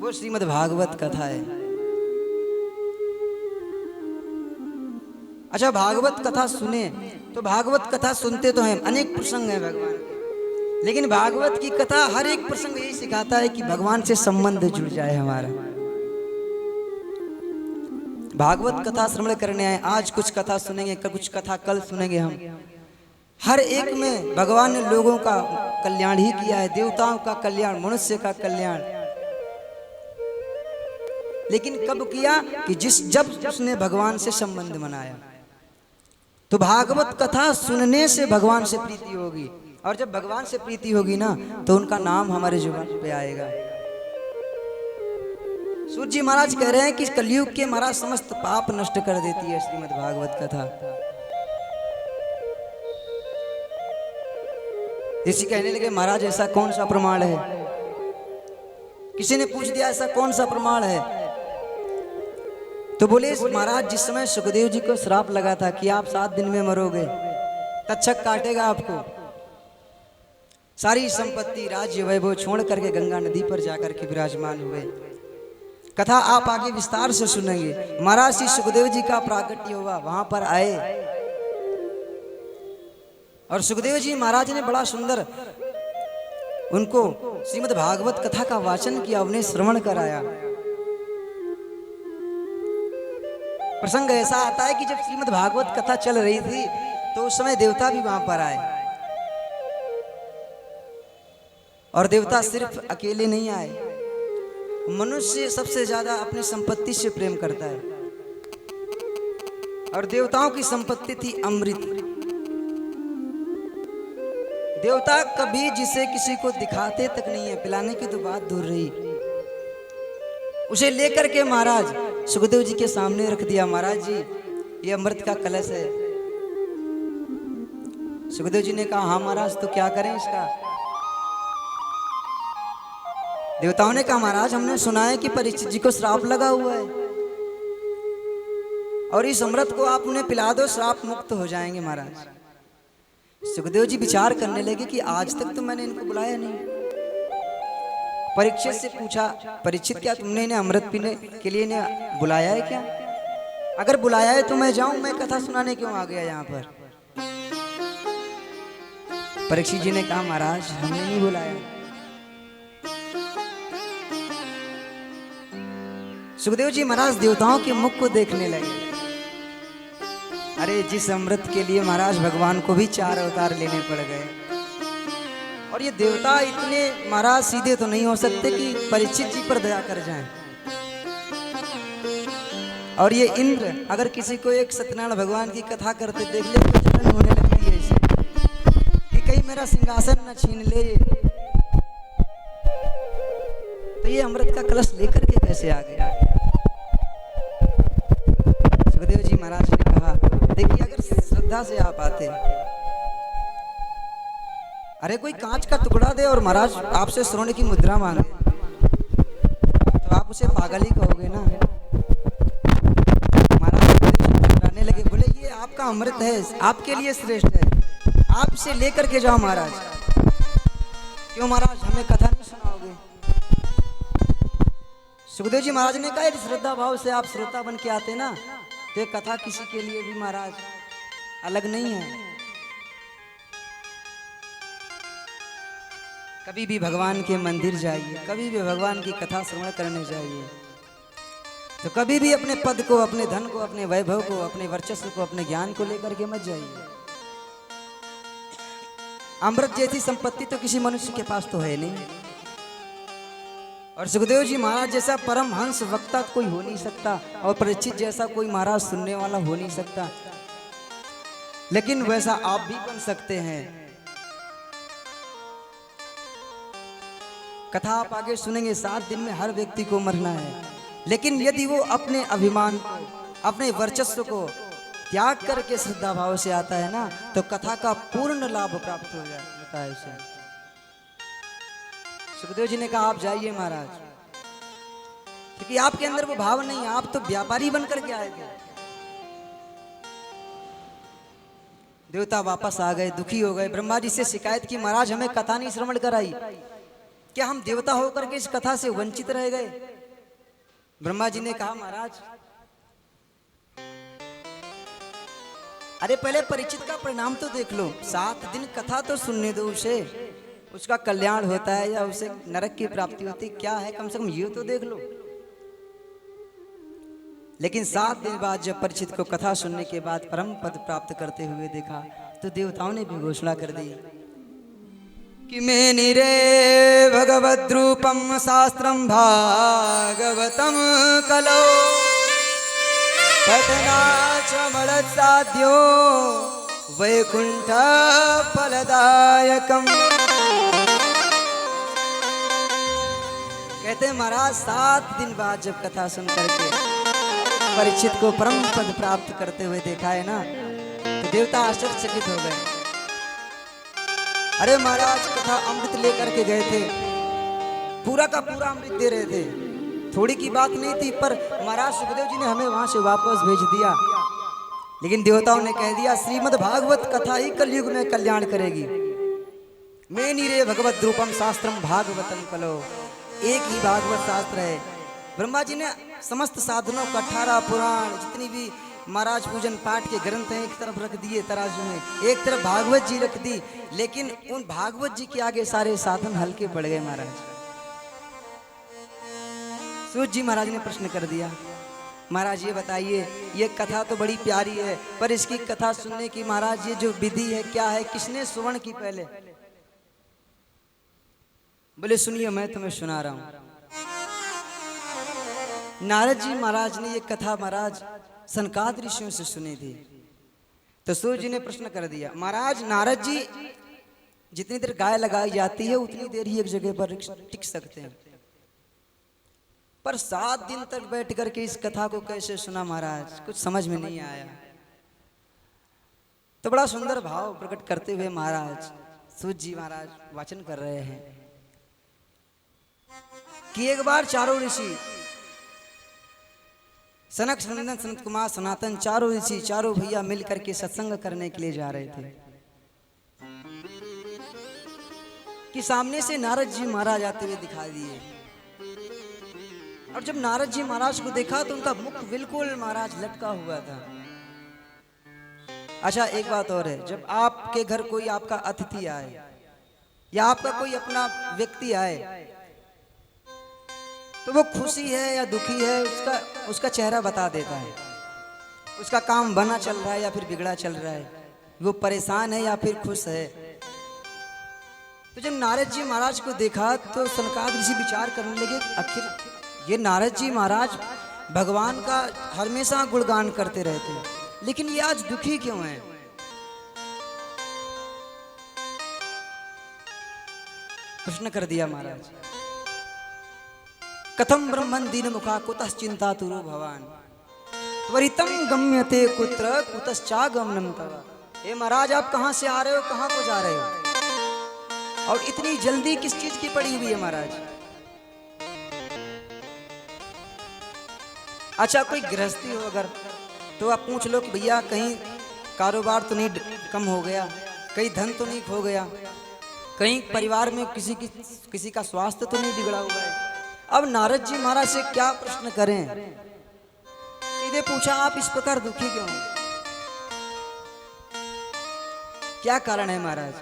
वो श्रीमद् भागवत कथा है। अच्छा, भागवत कथा सुने तो भागवत कथा सुनते तो हैं, अनेक प्रसंग हैं भगवान के, लेकिन भागवत की कथा हर एक प्रसंग यही सिखाता है कि भगवान से संबंध जुड़ जाए हमारा। भागवत कथा श्रवण करने आए, आज कुछ कथा सुनेंगे, कुछ कथा कल सुनेंगे हम। हर एक में भगवान ने लोगों का कल्याण ही किया है, देवताओं का कल्याण, मनुष्य का कल्याण, लेकिन कब किया कि जब उसने भगवान से संबंध बनाया। तो भागवत कथा सुनने से भगवान से प्रीति होगी, और जब भगवान से प्रीति होगी ना, तो उनका नाम हमारे जुबान पे आएगा। सूत जी महाराज कह रहे हैं कि कलयुग के महाराज समस्त पाप नष्ट कर देती है श्रीमद् भागवत कथा। ऋषि कहने लगे, महाराज ऐसा कौन सा प्रमाण है? किसी ने पूछ दिया ऐसा कौन सा प्रमाण है? तो बोले महाराज, जिस समय सुखदेव जी को श्राप लगा था कि आप 7 दिन में मरोगे, तक्षक काटेगा आपको, सारी संपत्ति राज्य वैभव छोड़ करके गंगा नदी पर जाकर के विराजमान हुए। कथा आप आगे विस्तार से सुनेंगे। महाराज श्री सुखदेव जी का प्राकट्य हुआ, वहां पर आए, और सुखदेव जी महाराज ने बड़ा सुंदर उनको श्रीमद् भागवत कथा का वाचन किया, उन्हें श्रवण कराया। प्रसंग ऐसा आता है कि जब श्रीमद् भागवत कथा चल रही थी तो उस समय देवता भी वहां पर आए, और देवता सिर्फ अकेले नहीं आए। मनुष्य सबसे ज्यादा अपनी संपत्ति से प्रेम करता है, और देवताओं की संपत्ति थी अमृत। देवता कभी जिसे किसी को दिखाते तक नहीं है, पिलाने की तो बात दूर रही, उसे लेकर के महाराज सुखदेव जी के सामने रख दिया। महाराज जी, ये अमृत का कलश है। सुखदेव जी ने कहा, हाँ महाराज, तो क्या करें इसका? देवताओं ने कहा, महाराज हमने सुना है कि परीक्षित जी को श्राप लगा हुआ है, और इस अमृत को आप उन्हें पिला दो, श्राप मुक्त हो जाएंगे। महाराज सुखदेव जी विचार करने लगे कि आज तक तो मैंने इनको बुलाया नहीं। परीक्षित से पूछा, परीक्षित क्या तुमने इन्हें अमृत पीने के लिए इन्हें बुलाया है क्या? अगर बुलाया है तो मैं जाऊं, मैं कथा सुनाने क्यों आ गया यहाँ पर? परीक्षित जी ने कहा, महाराज हमने नहीं बुलाया। सुखदेव जी महाराज देवताओं के मुख को देखने लगे। अरे जिस अमृत के लिए महाराज भगवान को भी 4 अवतार लेने पड़ गए, और ये देवता इतने महाराज सीधे तो नहीं हो सकते कि परीक्षित जी पर दया कर जाएं। और ये इंद्र अगर किसी को एक सत्यनारायण भगवान की कथा करते देख ले तो जलन होने लगती है इसे कि कहीं मेरा सिंहासन न छीन ले, तो ये अमृत का कलश लेकर के कैसे आ गया? सुखदेव जी महाराज ने कहा, देखिए अगर श्रद्धा से आप आते, अरे कोई कांच का टुकड़ा दे और महाराज आपसे स्वर्ण की मुद्रा मांगे, तो आप उसे पागल ही कहोगे ना। महाराज लगे, बोले ये आपका अमृत है, आपके लिए श्रेष्ठ है, आप इसे लेकर के जाओ महाराज। क्यों महाराज, हमें कथा नहीं सुनाओगे? सुखदेव जी महाराज ने कहा, श्रद्धा भाव से आप श्रोता बन के आते ना, तो ये कथा किसी के लिए भी महाराज अलग नहीं है। कभी भी भगवान के मंदिर जाइए, कभी भी भगवान की कथा श्रवण करने जाइए, तो कभी भी अपने पद को, अपने धन को, अपने वैभव को, अपने वर्चस्व को, अपने ज्ञान को लेकर के मत जाइए। अमृत जैसी संपत्ति तो किसी मनुष्य के पास तो है नहीं, और सुखदेव जी महाराज जैसा परमहंस वक्ता कोई हो नहीं सकता, और परीक्षित जैसा कोई महाराज सुनने वाला हो नहीं सकता, लेकिन वैसा आप भी बन सकते हैं। कथा आप आगे सुनेंगे, 7 दिन में हर व्यक्ति को मरना है, लेकिन यदि वो अपने अभिमान को, अपने वर्चस्व को त्याग करके श्रद्धा भाव से आता है ना, तो कथा का पूर्ण लाभ प्राप्त हो जाता है उसे। सुखदेव जी ने कहा, आप जाइए महाराज, क्योंकि आपके अंदर वो भाव नहीं है, आप तो व्यापारी बनकर के आए थे। देवता वापस आ गए, दुखी हो गए, ब्रह्मा जी से शिकायत की, महाराज हमें कथा नहीं श्रवण कराई, क्या हम देवता होकर के इस कथा से वंचित रह गए? ब्रह्मा जी ने कहा, महाराज अरे पहले परीक्षित का परिणाम तो देख लो, 7 दिन कथा तो सुनने दो उसे, उसका कल्याण होता है या उसे नरक की प्राप्ति होती, क्या है कम से कम ये तो देख लो। लेकिन 7 दिन बाद जब परीक्षित को कथा सुनने के बाद परम पद प्राप्त करते हुए देखा, तो देवताओं ने भी घोषणा कर दी कि मेनि रे भगवद्रूपम शास्त्रम भागवतम कलो पठनाचमलत् साध्यो वैकुंठ फलदायकम। कहते हैं महाराज 7 दिन बाद जब कथा सुन करके परीक्षित को परम पद प्राप्त करते हुए देखा है ना, तो देवता आश्चर्यचकित हो गए। अरे महाराज कथा अमृत लेकर के गए थे, पूरा का पूरा अमृत दे रहे थे, थोड़ी की बात नहीं थी, पर महाराज सुखदेव जी ने हमें वहां से वापस भेज दिया। लेकिन देवताओं ने कह दिया, श्रीमद् भागवत कथा ही कलयुग में कल्याण करेगी। मेनि रे भगवत रूपम शास्त्रम भागवतम कलो, एक ही भागवत शास्त्र है। ब्रह्मा जी ने समस्त साधनों का 18 पुराण, जितनी भी महाराज पूजन पाठ के ग्रंथ हैं, एक तरफ रख दिए तराजू में, एक तरफ भागवत जी रख दी, लेकिन उन भागवत जी के आगे सारे साधन हल्के पड़ गए महाराज। सूत जी महाराज ने प्रश्न कर दिया, महाराज ये बताइए, ये कथा तो बड़ी प्यारी है, पर इसकी कथा सुनने की महाराज ये जो विधि है क्या है, किसने सुवर्ण की पहले? बोले सुनिए, मैं तुम्हें सुना रहा हूं। नारद जी महाराज ने ये कथा महाराज सनकादि ऋषियों से सुनी थी। तो सूर्य जी ने प्रश्न कर दिया, महाराज नारद जी जितनी देर गाय लगाई जाती है उतनी देर ही एक जगह पर टिक सकते हैं, पर 7 दिन तक बैठ करके इस कथा को कैसे सुना महाराज, कुछ समझ में नहीं आया। तो बड़ा सुंदर भाव प्रकट करते हुए महाराज सूर्य जी महाराज वाचन कर रहे हैं कि एक बार चारों ऋषि सनक, सनंदन, सनत कुमार, सनातन, चारों ऋषि, चारों भैया मिल करके सत्संग करने के लिए जा रहे थे कि सामने से नारद जी महाराज आते हुए दिखाई दिए। और जब नारद जी महाराज को देखा तो उनका मुख बिल्कुल महाराज लटका हुआ था। अच्छा एक बात और है, जब आपके घर कोई आपका अतिथि आए या आपका कोई अपना व्यक्ति आए, तो वो खुशी है या दुखी है उसका चेहरा बता देता है, उसका काम बना चल रहा है या फिर बिगड़ा चल रहा है, वो परेशान है या फिर खुश है। तो जब नारद जी महाराज को देखा तो सनकादिक ऋषि विचार करने लगे, आखिर ये नारद जी महाराज भगवान का हमेशा गुणगान करते रहते हैं, लेकिन ये आज दुखी क्यों है? प्रश्न कर दिया महाराज। कथम ब्रह्मन दीन मुखा कुतश्चिंता तुरु भवान त्वरितम गम्यते कुत्र कुतश्चागमनम तव। हे महाराज, आप कहाँ से आ रहे हो, कहाँ को जा रहे हो, और इतनी जल्दी किस चीज की पड़ी हुई है महाराज? अच्छा, कोई गृहस्थी हो अगर तो आप पूछ लो कि भैया कहीं कारोबार तो नहीं कम हो गया, कहीं धन तो नहीं खो गया, कहीं परिवार में किसी का स्वास्थ्य तो नहीं बिगड़ा हुआ है। अब नारद जी महाराज से क्या प्रश्न करें? सीधे पूछा, आप इस प्रकार दुखी क्यों हैं? क्या कारण है महाराज?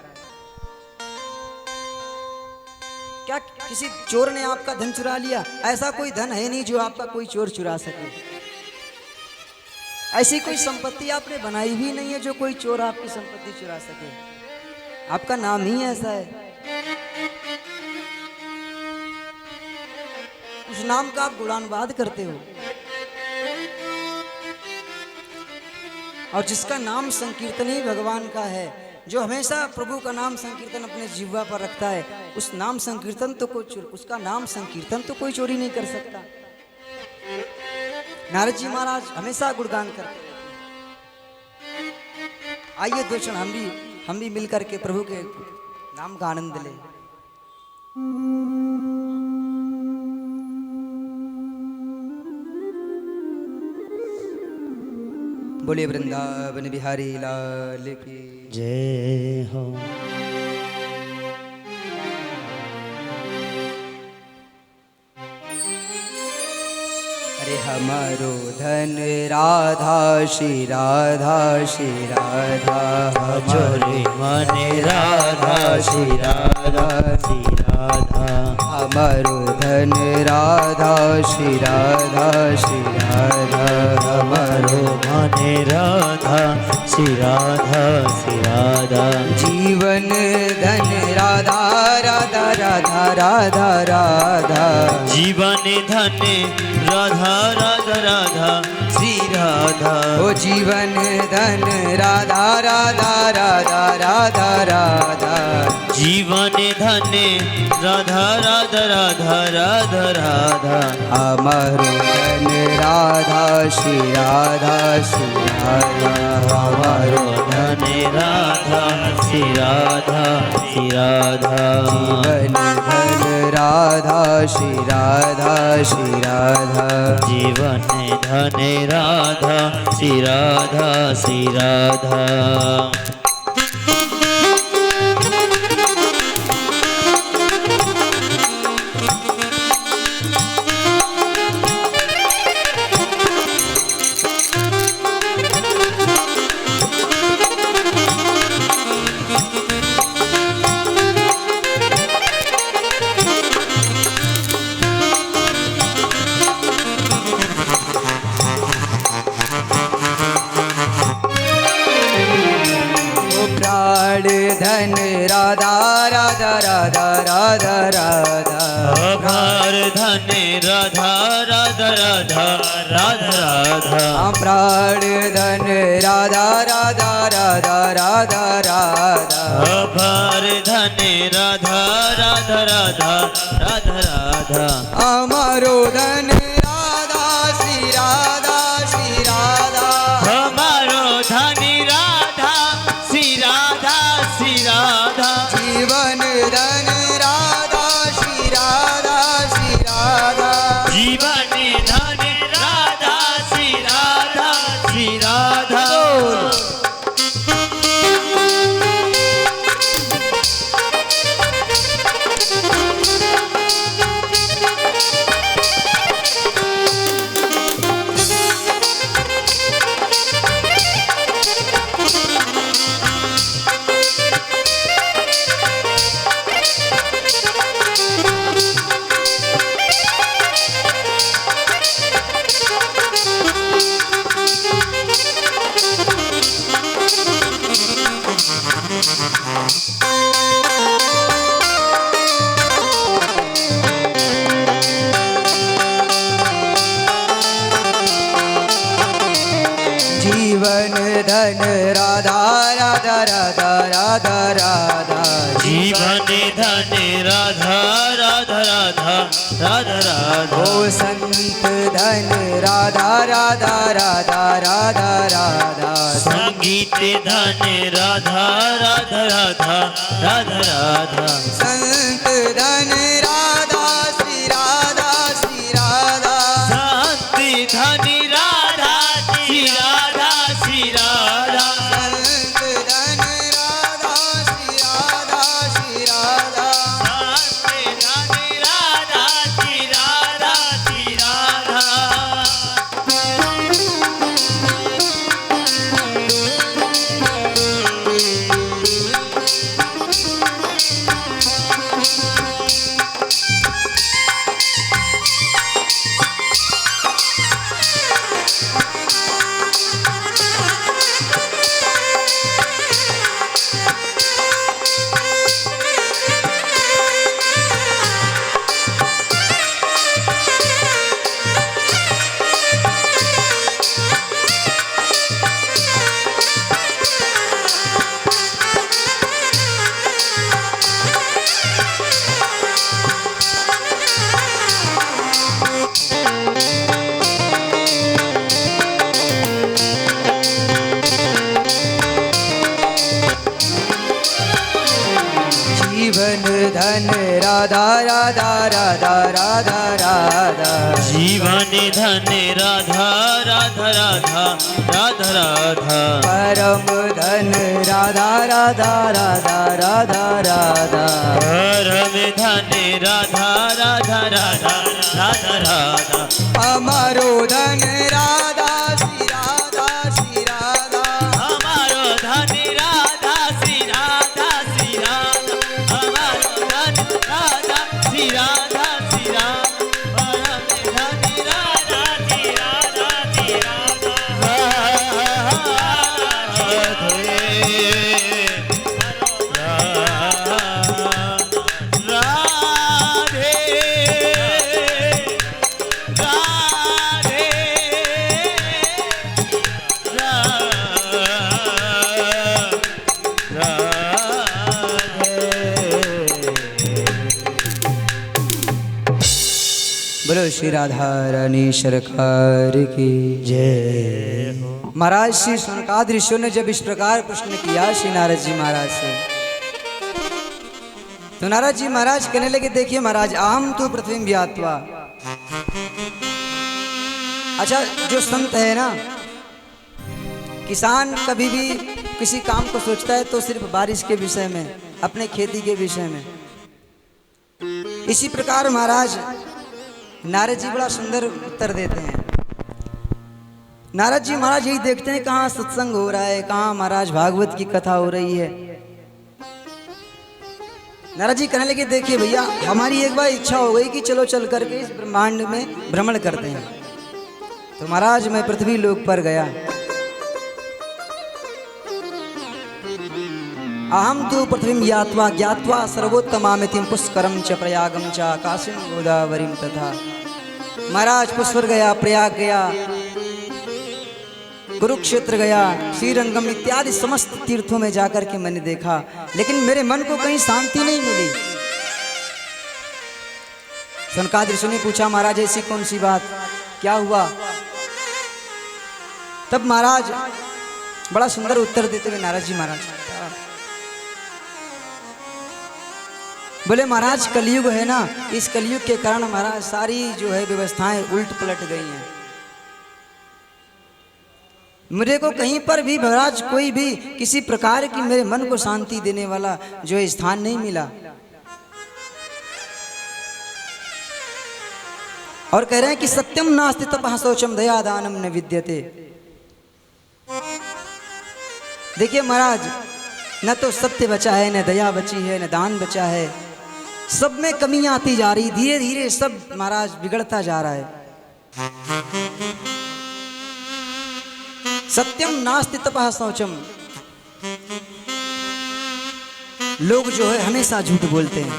क्या किसी चोर ने आपका धन चुरा लिया? ऐसा कोई धन है नहीं जो आपका कोई चोर चुरा सके। ऐसी कोई संपत्ति आपने बनाई भी नहीं है जो कोई चोर आपकी संपत्ति चुरा सके। आपका नाम ही ऐसा है, उस नाम का आप गुणानुवाद करते हो, और जिसका नाम संकीर्तन ही भगवान का है, जो हमेशा प्रभु का नाम संकीर्तन अपने जिह्वा पर रखता है, उस नाम संकीर्तन तो उसका नाम संकीर्तन तो कोई चोरी नहीं कर सकता। नारद जी महाराज हमेशा गुणगान करते हैं। आइए दो क्षण हम भी मिलकर के प्रभु के नाम का आनंद लें। बोलिए वृंदावन बिहारी लाल की जय हो। अरे हमारो धन राधा श्री राधा श्री राधा, हमारे मन राधा श्री राधा श्री राधा, हमारो धन राधा श्री राधा श्री राधा, हमारो मन राधा श्री राधा श्री राधा, जीवन धन राधा राधा राधा राधा राधा, जीवन धन राधा राधा राधा श्री राधा, ओ जीवन धन राधा राधा राधा राधा राधा, जीवन धन राधा राधा राधा राधा राधा, हमारो धन राधा श्री राधा श्री राधा, हमारो धन राधा श्री राधा श्री राधा, जीवन धन राधा श्री राधा श्री राधा, जीवन धन राधा श्री राधा श्री राधा। धन राधा राधा राधा राधा राधा, अपार धन राधा राधा राधा राधा राधा, प्राण धन राधा राधा राधा राधा राधा, अपार धन राधा राधा राधा राधा राधा, हमारो धन राधा श्री राधा श्री राधा, हमारो धन राधा श्री राधा श्री राधा, जीवन धन राधा श्री राधा श्री राधा, जीवन धन राधा श्री राधा श्री राधा। जीवन धन राधा राधा राधा राधा राधा जीवन धन राधा राधा राधा राधा राधा ओ संत धन राधा राधा राधा राधा राधा संगीत धन राधा राधा राधा राधा राधा संत धन राधा श्री राधा श्री राधा संत धन राधा श्री राधा श्री राधा संत धन राधा श्री राधा श्री राधा संत धन राधा श्री राधा श्री राधा जीवन धन राधा राधा राधा राधा राधा जीवन धन राधा राधा राधा राधा राधा परम धन राधा राधा राधा राधा राधा परम धन राधा राधा राधा राधा राधा हमारो धन राधा श्री राधा श्री राधा हमारो धन राधा श्री राधा श्री राधा हमारो धन राधा श्री राधा श्री राधा परम धन राधा श्री राधा श्री बोलो श्री राधा रानी सरकार की जय। महाराज श्री सनकादिक ऋषियों ने जब इस प्रकार प्रश्न किया श्री नारद जी महाराज से, तो नारद जी महाराज कहने लगे, देखिए महाराज, आम तो पृथ्वी व्यात्वा। अच्छा, जो संत है ना, किसान कभी भी किसी काम को सोचता है तो सिर्फ बारिश के विषय में, अपने खेती के विषय में। इसी प्रकार महाराज नारद जी बड़ा सुंदर उत्तर देते हैं। नारद जी महाराज यही देखते हैं कहाँ सत्संग हो रहा है, कहाँ महाराज भागवत की कथा हो रही है। नारद जी कहने लगे, देखिए भैया, हमारी एक बार इच्छा हो गई कि चलो चल करके इस ब्रह्मांड में भ्रमण करते हैं। तो महाराज मैं पृथ्वी लोक पर गया। अहम तो पृथ्वी यात्वा ज्ञात्वा सर्वोत्तमामितिम पुष्करम च प्रयागम च काशीम गोदावरीम तथा। महाराज पुष्कर गया, प्रयाग गया, कुरुक्षेत्र गया, श्रीरंगम इत्यादि समस्त तीर्थों में जाकर के मैंने देखा, लेकिन मेरे मन को कहीं शांति नहीं मिली। सनकादिक ऋषि ने पूछा, महाराज ऐसी कौन सी बात, क्या हुआ? तब महाराज बड़ा सुंदर उत्तर देते हुए नारद जी महाराज बोले, महाराज कलयुग है ना, इस कलयुग के कारण महाराज सारी जो है व्यवस्थाएं उल्ट पलट गई हैं। मेरे को कहीं पर भी महाराज कोई भी किसी प्रकार की मेरे मन को शांति देने वाला जो है स्थान नहीं मिला। और कह रहे हैं कि सत्यम नास्ति तपः शौचम दया दानम न विद्यते। देखिए महाराज, न तो सत्य बचा है, न दया बची है, न दान बचा है, सब में कमियां आती जा रही, धीरे धीरे सब महाराज बिगड़ता जा रहा है। सत्यम नास्ति तपः शौचम। लोग जो है हमेशा झूठ बोलते हैं।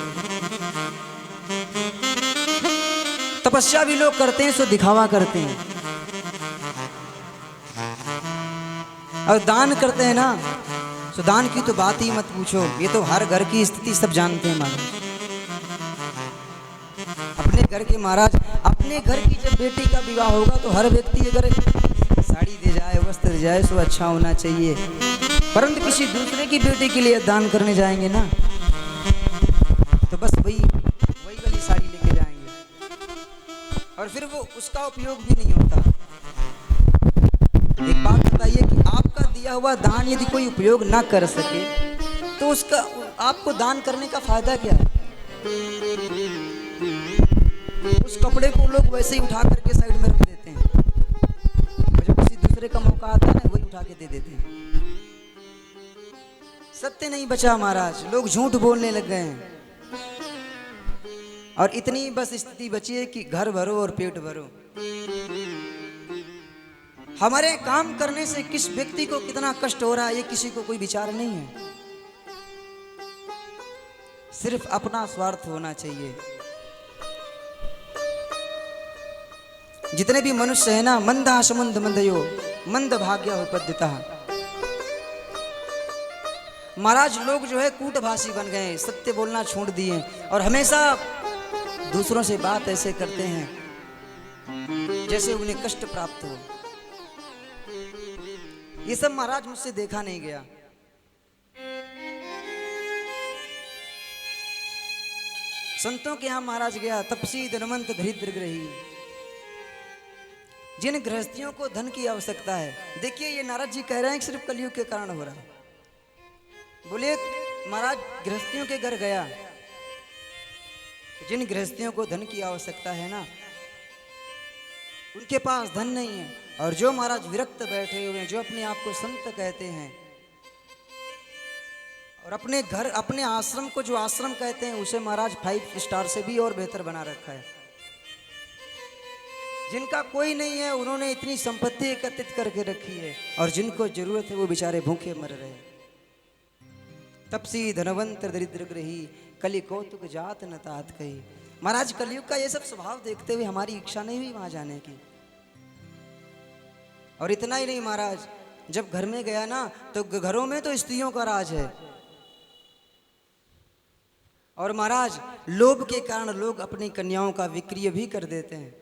तपस्या भी लोग करते हैं सो दिखावा करते हैं। और दान करते हैं ना, तो दान की तो बात ही मत पूछो, ये तो हर घर की स्थिति सब जानते हैं महाराज। अपने घर के महाराज, अपने घर की जब बेटी का विवाह होगा तो हर व्यक्ति अगर साड़ी दे जाए, वस्त्र दे जाए तो अच्छा होना चाहिए, परंतु किसी दूसरे की बेटी के लिए दान करने जाएंगे ना, तो बस वही वाली साड़ी लेके जाएंगे और फिर वो उसका उपयोग भी नहीं होता। एक बात बताइए कि आपका दिया हुआ दान यदि कोई उपयोग ना कर सके तो उसका आपको दान करने का फायदा क्या है? उस कपड़े को लोग वैसे ही उठा करके साइड में रख देते हैं और जब किसी दूसरे का मौका आता है ना, वही उठा के दे देते हैं। सत्य नहीं बचा महाराज, लोग झूठ बोलने लग गए हैं और इतनी बस स्थिति बची है कि घर भरो और पेट भरो। हमारे काम करने से किस व्यक्ति को कितना कष्ट हो रहा है ये किसी को कोई विचार नहीं है। सिर्फ अपना स्वार्थ होना चाहिए। जितने भी मनुष्य है ना, मंदा समुंद मंदयो मंद भाग्य उपद्यता। महाराज लोग जो है कूटभाषी बन गए, सत्य बोलना छोड़ दिए और हमेशा दूसरों से बात ऐसे करते हैं जैसे उन्हें कष्ट प्राप्त हो। ये सब महाराज मुझसे देखा नहीं गया। संतों के यहां महाराज गया, तपसी धनवंत दरिद्र ग्रही, जिन गृहस्थियों को धन की आवश्यकता है। देखिए ये नारद जी कह रहे हैं कि सिर्फ कलयुग के कारण हो रहा है। बोले महाराज गृहस्थियों के घर गया, जिन गृहस्थियों को धन की आवश्यकता है ना, उनके पास धन नहीं है और जो महाराज विरक्त बैठे हुए हैं, जो अपने आप को संत कहते हैं और अपने घर अपने आश्रम को जो आश्रम कहते हैं उसे महाराज 5 स्टार से भी और बेहतर बना रखा है। जिनका कोई नहीं है उन्होंने इतनी संपत्ति एकत्रित करके रखी है और जिनको जरूरत है वो बेचारे भूखे मर रहे हैं। तपसी धनवंत दरिद्र ग्रही कलि कौतुक जात न तात कही। महाराज कलयुग का ये सब स्वभाव देखते हुए हमारी इच्छा नहीं हुई वहां जाने की। और इतना ही नहीं महाराज, जब घर में गया ना तो घरों में तो स्त्रियों का राज है और महाराज लोभ के कारण लोग अपनी कन्याओं का विक्रय भी कर देते हैं।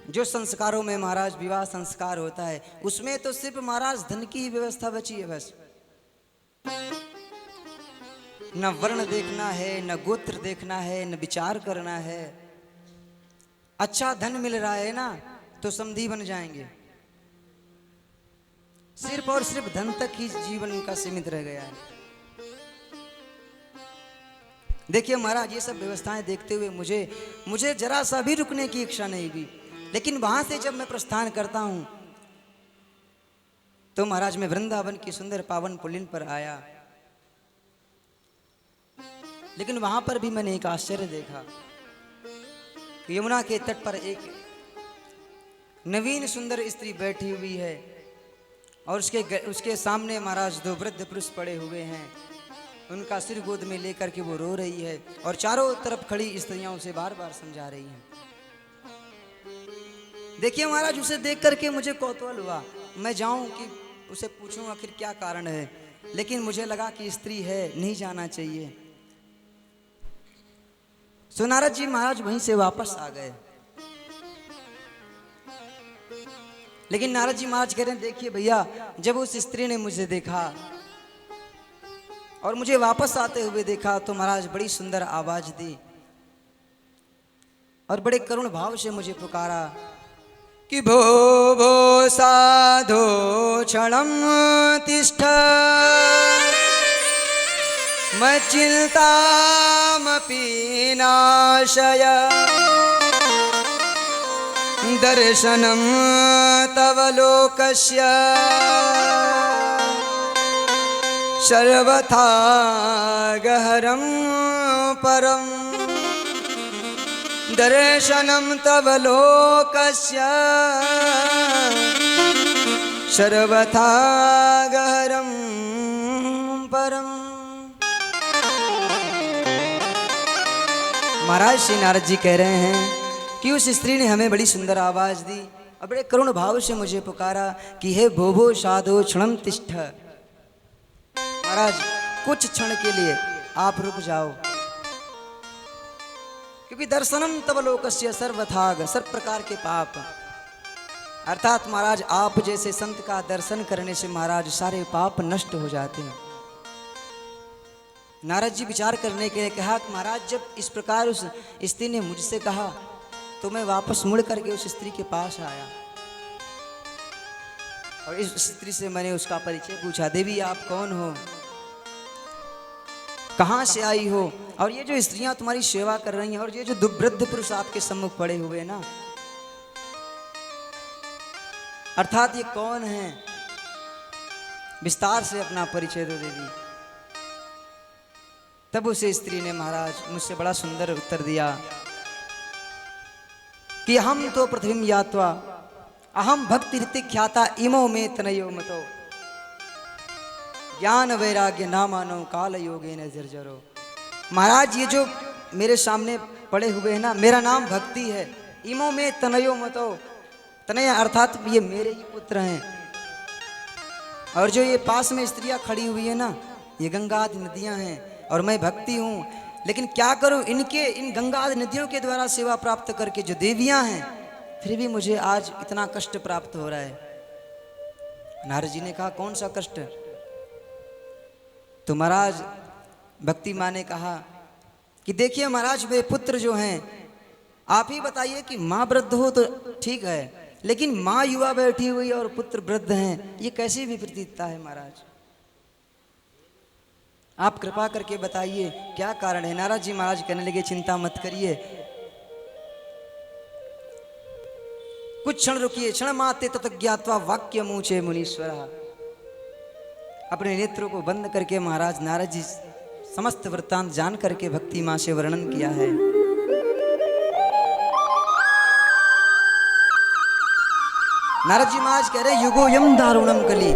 जो संस्कारों में महाराज विवाह संस्कार होता है उसमें तो सिर्फ महाराज धन की ही व्यवस्था बची है। बस न वर्ण देखना है, न गोत्र देखना है, न विचार करना है। अच्छा धन मिल रहा है ना तो समधी बन जाएंगे। सिर्फ और सिर्फ धन तक ही जीवन उनका सीमित रह गया है। देखिए महाराज ये सब व्यवस्थाएं देखते हुए मुझे जरा सा भी रुकने की इच्छा नहीं हुई। लेकिन वहां से जब मैं प्रस्थान करता हूं तो महाराज मैं वृंदावन की सुंदर पावन पुलिन पर आया। लेकिन वहां पर भी मैंने एक आश्चर्य देखा कि यमुना के तट पर एक नवीन सुंदर स्त्री बैठी हुई है और उसके सामने महाराज 2 वृद्ध पुरुष पड़े हुए हैं। उनका सिर गोद में लेकर के वो रो रही है और चारों तरफ खड़ी स्त्रियां उसे बार बार समझा रही हैं। देखिए महाराज उसे देख करके मुझे कौतूहल हुआ, मैं जाऊं कि उसे पूछूं आखिर क्या कारण है। लेकिन मुझे लगा कि स्त्री है, नहीं जाना चाहिए। सो नारद जी महाराज वहीं से वापस आ गए। लेकिन नारद जी महाराज कह रहे हैं देखिए भैया, जब उस स्त्री ने मुझे देखा और मुझे वापस आते हुए देखा तो महाराज बड़ी सुंदर आवाज दी और बड़े करुण भाव से मुझे पुकारा कि भो भो साधो क्षणं तिष्ठ मच्चिन्तामपि नाशय दर्शनं तव लोकस्य सर्वथा गहरं परं दर्शनं तव लोकस्य सर्वथा गहरं परं। महाराज श्री नारद जी कह रहे हैं कि उस स्त्री ने हमें बड़ी सुंदर आवाज दी और बड़े करुण भाव से मुझे पुकारा कि हे भोभो साधो क्षणम तिष्ठ। महाराज कुछ क्षण के लिए आप रुक जाओ, क्योंकि दर्शनम तव लोकस्य सर्वथाग, सर्व प्रकार के पाप, अर्थात महाराज आप जैसे संत का दर्शन करने से महाराज सारे पाप नष्ट हो जाते हैं। नारद जी विचार करने के लिए कहा कि महाराज जब इस प्रकार उस स्त्री ने मुझसे कहा तो मैं वापस मुड़ करके उस स्त्री के पास आया और इस स्त्री से मैंने उसका परिचय पूछा, देवी आप कौन हो, कहाँ से आई हो, और ये जो स्त्रियां तुम्हारी सेवा कर रही हैं और ये जो वृद्ध पुरुष आपके सम्मुख पड़े हुए ना, अर्थात ये कौन है, विस्तार से अपना परिचय दो देवी। तब उस स्त्री ने महाराज मुझसे बड़ा सुंदर उत्तर दिया कि हम तो पृथ्वी यात्वा अहम भक्ति रीति ख्याता इमो में तनयो मतो ज्ञान वैराग्य ना मानो काल योगे न जर्जरो। महाराज ये जो मेरे सामने पड़े हुए हैं ना, मेरा नाम भक्ति है, इमो में तनयो मतो, तनय अर्थात ये मेरे ही पुत्र हैं, और जो ये पास में स्त्रियां खड़ी हुई है ना, ये गंगा आदि नदियां हैं और मैं भक्ति हूँ। लेकिन क्या करूँ, इन गंगा आदि नदियों के द्वारा सेवा प्राप्त करके जो देवियां हैं, फिर भी मुझे आज इतना कष्ट प्राप्त हो रहा है। नारद जी ने कहा कौन सा कष्ट? तो महाराज भक्ति माँ ने कहा कि देखिए महाराज वे पुत्र जो हैं, आप ही बताइए कि माँ वृद्ध हो तो ठीक है, लेकिन माँ युवा बैठी हुई और पुत्र वृद्ध हैं, ये कैसी विपरीतता है महाराज? आप कृपा करके बताइए क्या कारण है। नारद जी महाराज कहने लगे चिंता मत करिए, कुछ क्षण रुकिए, क्षण माते तत ज्ञात्वा वाक्य मूचे मुनीश्वर। अपने नेत्रों को बंद करके महाराज नारद जी समस्त वृत्तांत जान करके भक्ति मां से वर्णन किया है। नारद जी महाराज कह रहे युगो यम दारुणम कली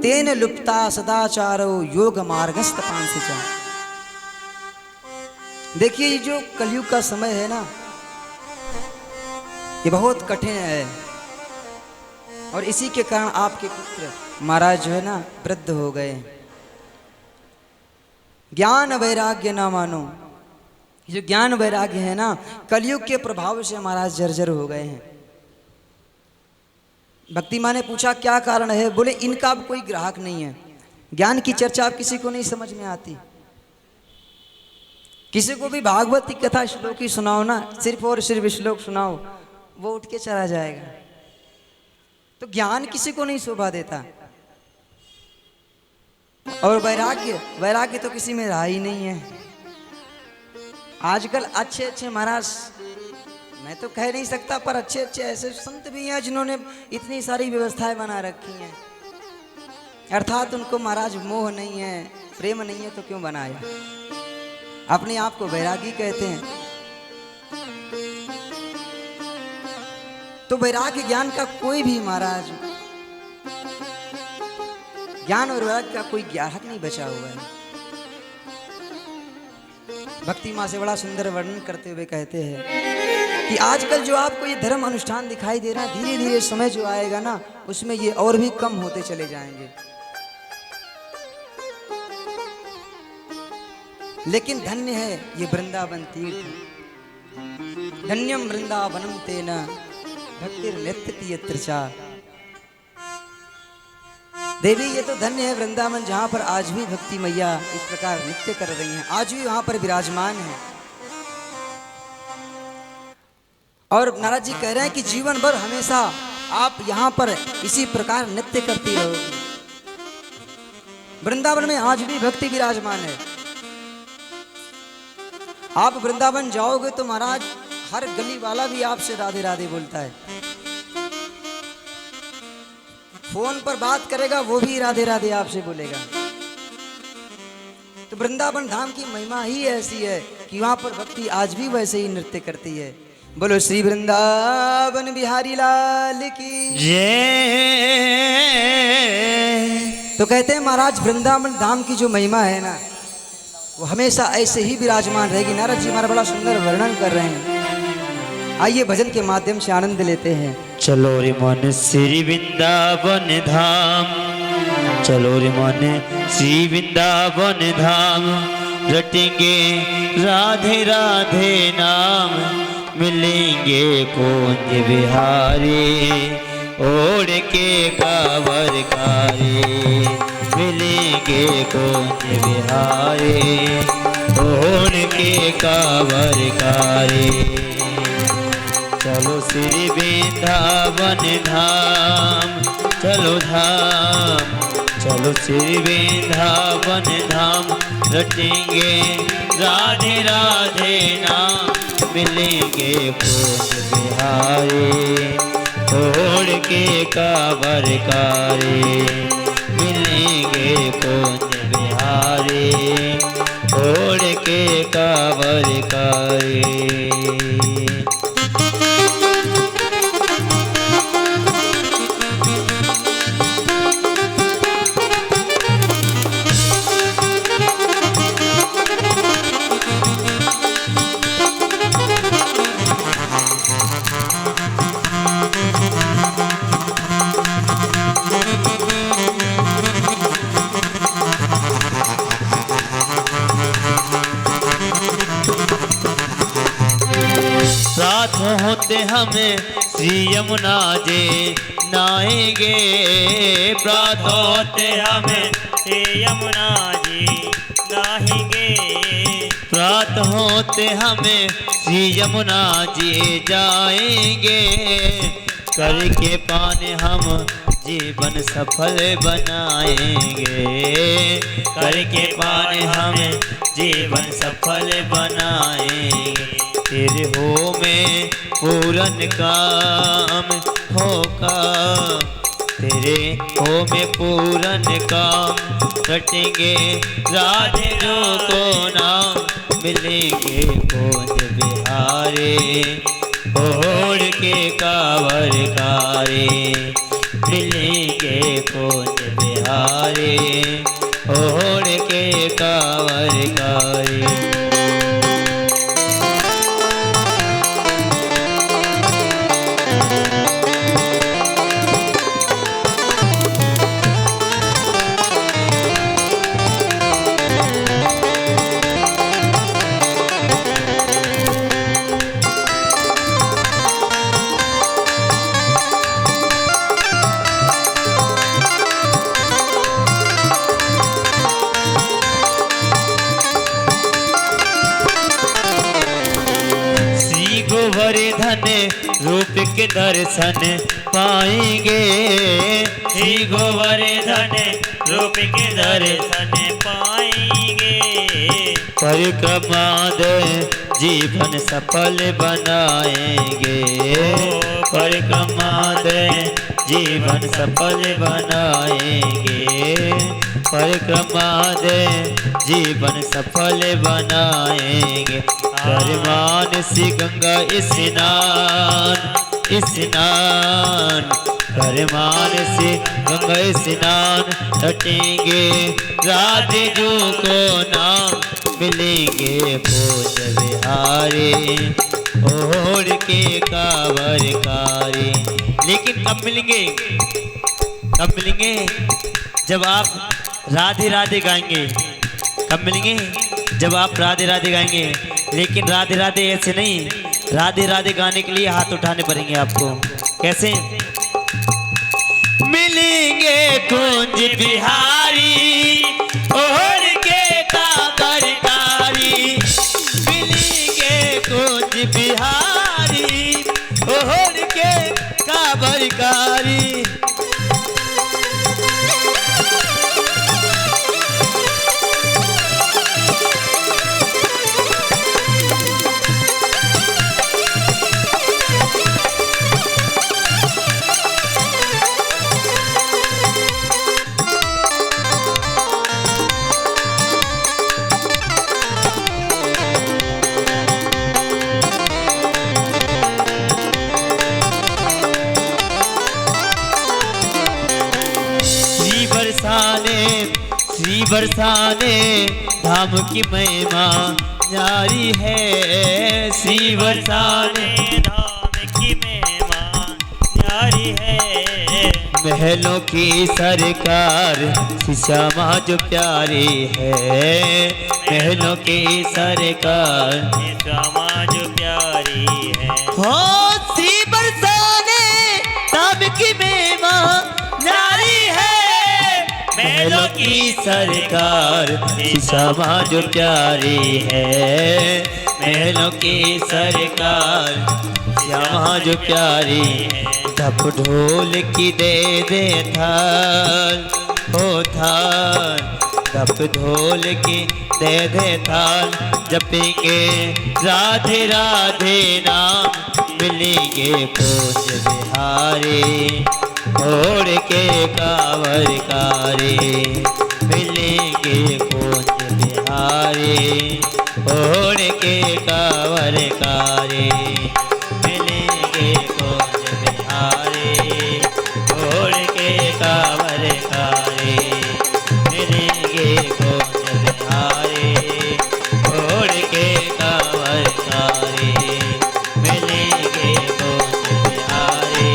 तेन लुप्ता सदाचारो योग मार्गस्थ पांसिचा। देखिए ये जो कलयुग का समय है ना, ये बहुत कठिन है, और इसी के कारण आपके पुत्र महाराज जो है ना वृद्ध हो गए। ज्ञान वैराग्य ना मानो, जो ज्ञान वैराग्य है ना, कलयुग के प्रभाव से महाराज जर्जर हो गए हैं। भक्ति माँ ने पूछा क्या कारण है? बोले इनका अब कोई ग्राहक नहीं है, ज्ञान की चर्चा अब किसी को नहीं समझ में आती। किसी को भी भागवत की कथा श्लोक ही सुनाओ ना, सिर्फ और सिर्फ श्लोक सुनाओ, वो उठ के चला जाएगा। तो ज्ञान किसी को नहीं शोभा देता, और वैराग्य तो किसी में रहा ही नहीं है। आजकल अच्छे अच्छे महाराज, मैं तो कह नहीं सकता, पर अच्छे अच्छे ऐसे संत भी हैं जिन्होंने इतनी सारी व्यवस्थाएं बना रखी हैं, अर्थात उनको महाराज मोह नहीं है, प्रेम नहीं है, तो क्यों बनाया? अपने आप को वैरागी कहते हैं। तो वैराग्य ज्ञान का कोई भी महाराज, ज्ञान और वैराग्य का कोई ग्राहक नहीं बचा हुआ है। भक्ति माँ से बड़ा सुंदर वर्णन करते हुए कहते हैं कि आजकल जो आपको ये धर्म अनुष्ठान दिखाई दे रहा है, धीरे धीरे समय जो आएगा ना, उसमें ये और भी कम होते चले जाएंगे। लेकिन धन्य है ये वृंदावन तीर्थ, धन्यम वृंदावनम तेना भक्तिर नृत्य यत्र चा। देवी ये तो धन्य है वृंदावन, जहां पर आज भी भक्ति मैया इस प्रकार नृत्य कर रही हैं, आज भी वहां पर विराजमान है। और नारद जी कह रहे हैं कि जीवन भर हमेशा आप यहां पर इसी प्रकार नृत्य करती रहोगी। वृंदावन में आज भी भक्ति विराजमान है। आप वृंदावन जाओगे तो महाराज हर गली वाला भी आपसे राधे राधे बोलता है, फोन पर बात करेगा वो भी राधे राधे आपसे बोलेगा। तो वृंदावन धाम की महिमा ही ऐसी है कि वहां पर भक्ति आज भी वैसे ही नृत्य करती है। बोलो श्री वृंदावन बिहारी लाल की जय। तो कहते हैं महाराज वृंदावन धाम की जो महिमा है ना, वो हमेशा ऐसे ही विराजमान रहेगी। नारद जी हमारा बड़ा सुंदर वर्णन कर रहे हैं। आइए भजन के माध्यम से आनंद लेते हैं। चलो रे मन श्री वृंदावन धाम, चलो रे मन श्री वृंदावन धाम, रटेंगे राधे राधे नाम, मिलेंगे कुंज बिहारी ओढ़ के कांवर कारी, मिलेंगे कुंज बिहारी ओढ़ के कांवर कारी। चलो श्री वृंदावन धाम, चलो धाम, चलो श्री वृंदावन धाम, रटेंगे राधे राधे नाम, मिलेंगे कुंज बिहारी ओढ़ के कांवर कारी, मिलेंगे कुंज बिहारी ओढ़ के कांवर कारी। साथ होते हमें श्री यमुना जी नहाएंगे, प्रात होते हमें श्री यमुना जी नहाएंगे, प्रात होते हमें श्री यमुना जी जाएंगे, करके पाने हम जीवन सफल बनाएंगे, करके पाने हम जीवन सफल बनाएंगे। तेरे हो में पूरन काम होगा, तेरे हो में पूरन काम, रटेंगे राधे जो को नाम, मिलेंगे कुंज बिहारी ओढ़ के कांवर कारी, मिलेंगे कुंज बिहारी ओढ़ के कांवर कारी। गोवर्धन रूप के दर्शन पाएंगे, श्री गोवर्धन रूप के दर्शन पाएंगे, परिक्रमा दे जीवन सफल बनाएंगे, परिक्रमा दे जीवन सफल बनाएंगे, परिक्रमा दे जीवन सफल बनाएंगे। कर मानसी गंगा स्नान स्नान, कर मानसी गंगा स्नान, रटेंगे राधे जो को नाम, मिलेंगे कुंज बिहारी ओढ़ के कांवर कारी। लेकिन कब मिलेंगे, कब मिलेंगे? जब आप राधे राधे गाएंगे। कब मिलेंगे? जब आप राधे राधे गाएंगे। लेकिन राधे राधे ऐसे नहीं, राधे राधे गाने के लिए हाथ उठाने पड़ेंगे आपको। कैसे? मिलेंगे कुंज बिहारी ओढ़ के कांवर कारी, मिलेंगे कुंज बिहारी ओढ़ के कांवर कारी। श्री बरसाने धाम की महिमा न्यारी है, श्री बरसाने धाम नारी है। महलों की सरकार श्यामा जो प्यारी है। महलों की सरकार श्यामा जो प्यारी है। हो सी बरसाने ताब की मेवा नारी है। महलों की सरकार श्यामा जो प्यारी है। महलों की सरकार श्यामा जो प्यारी है। धप ढोल की दे थाल हो थाल। धप ढोल की दे थाल। जपेंगे राधे राधे नाम मिलेंगे पूज बिहारी। ओढ़ के कांवर कारी मिलेंगे पूज बिहारी। ओढ़ के कांवर कारी मिलेंगे पूज बिहारी। ओढ़ के कांवर कारी मिलेंगे पूज बिहारी। ओढ़ के कांवर कारी मिलेंगे पूज बिहारी।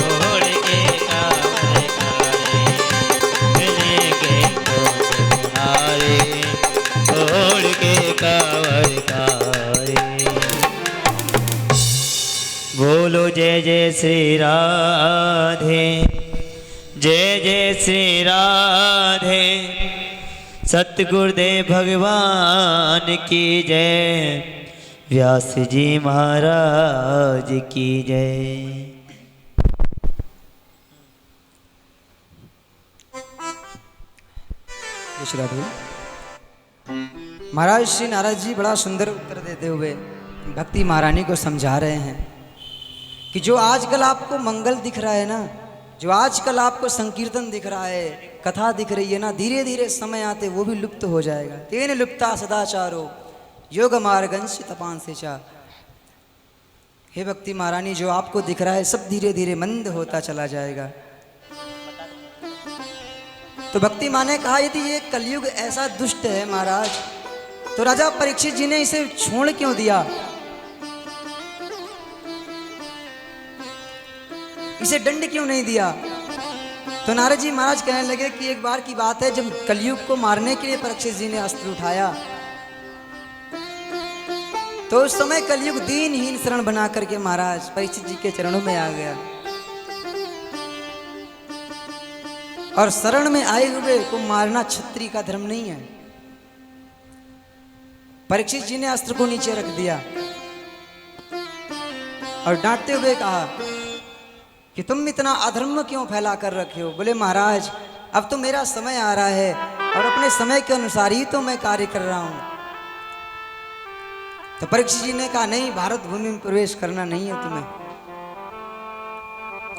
ओढ़ के कांवर कारी मिलेंगे पूज बिहारी। ओढ़ के कांवर कारी। बोलो जय जय श्री राधे। जय जय श्री राधे। सतगुरुदेव भगवान की जय। व्यास जी महाराज की जय। श्री राधे। महाराज श्री नारद जी बड़ा सुंदर उत्तर देते हुए भक्ति महारानी को समझा रहे हैं कि जो आजकल आपको मंगल दिख रहा है ना, जो आजकल आपको संकीर्तन दिख रहा है, कथा दिख रही है ना, धीरे धीरे समय आते वो भी लुप्त हो जाएगा। तेन लुप्ता सदाचारो योग मार्गंश तपान से चा। हे भक्ति महारानी, जो आपको दिख रहा है सब धीरे धीरे मंद होता चला जाएगा। तो भक्ति माँ ने कहा यदि ये कलयुग ऐसा दुष्ट है महाराज, तो राजा परीक्षित जी ने इसे छोड़ क्यों दिया, इसे दंड क्यों नहीं दिया। तो नारद जी महाराज कहने लगे कि एक बार की बात है, जब कलयुग को मारने के लिए परीक्षित जी ने अस्त्र उठाया, तो उस समय कलयुग दीनहीन शरण बना करके महाराज परीक्षित जी के चरणों में आ गया। और शरण में आए हुए को मारना क्षत्रिय का धर्म नहीं है। परीक्षित जी ने अस्त्र को नीचे रख दिया और डांटते हुए कहा कि तुम इतना अधर्म क्यों फैला कर रखे हो। बोले महाराज, अब तो मेरा समय आ रहा है और अपने समय के अनुसार ही तो मैं कार्य कर रहा हूं। तो परीक्षित जी ने कहा नहीं, भारत भूमि में प्रवेश करना नहीं है तुम्हें।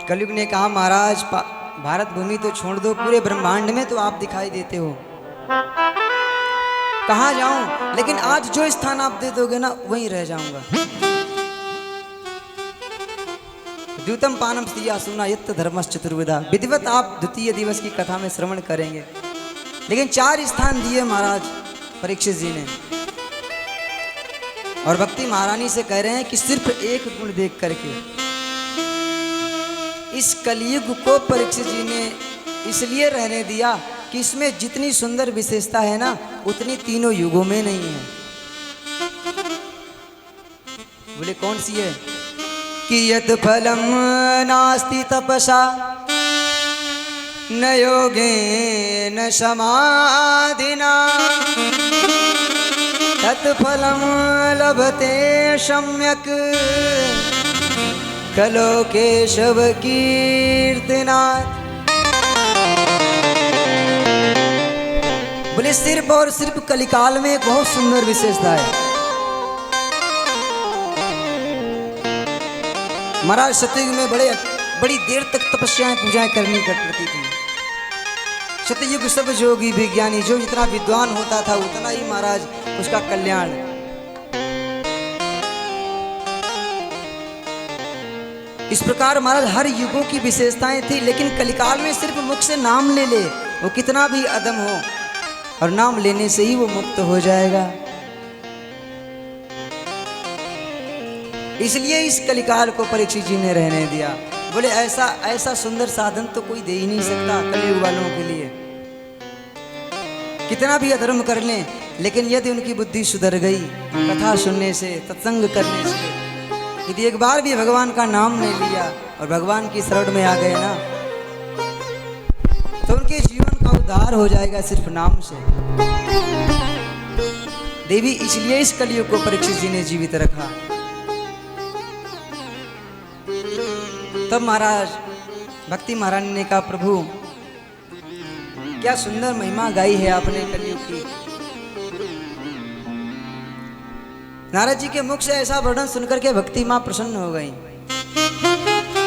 कलयुग ने कहा महाराज, भारत भूमि तो छोड़ दो, पूरे ब्रह्मांड में तो आप दिखाई देते हो, कहाँ जाऊं, लेकिन आज जो स्थान आप दे दोगे ना वहीं रह जाऊंगा। द्वितम पानम स्त्रिया सुना यत्त धर्मश्च चतुर्विधा। विधिवत आप द्वितीय दिवस की कथा में श्रवण करेंगे, लेकिन 4 स्थान दिए महाराज परीक्षित जी ने। और भक्ति महारानी से कह रहे हैं कि सिर्फ एक गुण देख करके इस कलयुग को परीक्षित जी ने इसलिए रहने दिया कि इसमें जितनी सुंदर विशेषता है ना, उतनी तीनों युगों में नहीं है। बोले कौन सी है? कि यत् फलम नास्ति तपसा न योगेन समाधिना तत्फलम लभते सम्यक कलो केशव कीर्तनाथ। बोले सिर्फ और सिर्फ कलिकाल में एक बहुत सुंदर विशेषता है। महाराज सतयुग में बड़ी देर तक तपस्याएं पूजाएं करनी पड़ती थी। सतयुग सब जोगी विज्ञानी, जो जितना विद्वान होता था उतना ही महाराज उसका कल्याण। इस प्रकार महाराज हर युगों की विशेषताएं थी, लेकिन कलिकाल में सिर्फ मुख से नाम ले ले, वो कितना भी अदम हो, और नाम लेने से ही वो मुक्त हो जाएगा। इसलिए इस कलिकाल को परीक्षित जी ने रहने दिया। बोले ऐसा ऐसा सुंदर साधन तो कोई दे ही नहीं सकता कलयुग वालों के लिए। कितना भी अधर्म कर लें, लेकिन यदि उनकी बुद्धि सुधर गई कथा सुनने से, सत्संग करने से, यदि एक बार भी भगवान का नाम नहीं लिया और भगवान की शरण में आ गए ना, तो उनके जीवन का उद्धार हो जाएगा सिर्फ नाम से। देवी इसलिए इस कलयुग को परीक्षित जी ने जीवित रखा। तब महाराज भक्ति महारानी ने कहा, प्रभु क्या सुंदर महिमा गाई है आपने कलयुग की। नारद जी के मुख से ऐसा वर्णन सुनकर के भक्ति मां प्रसन्न हो गई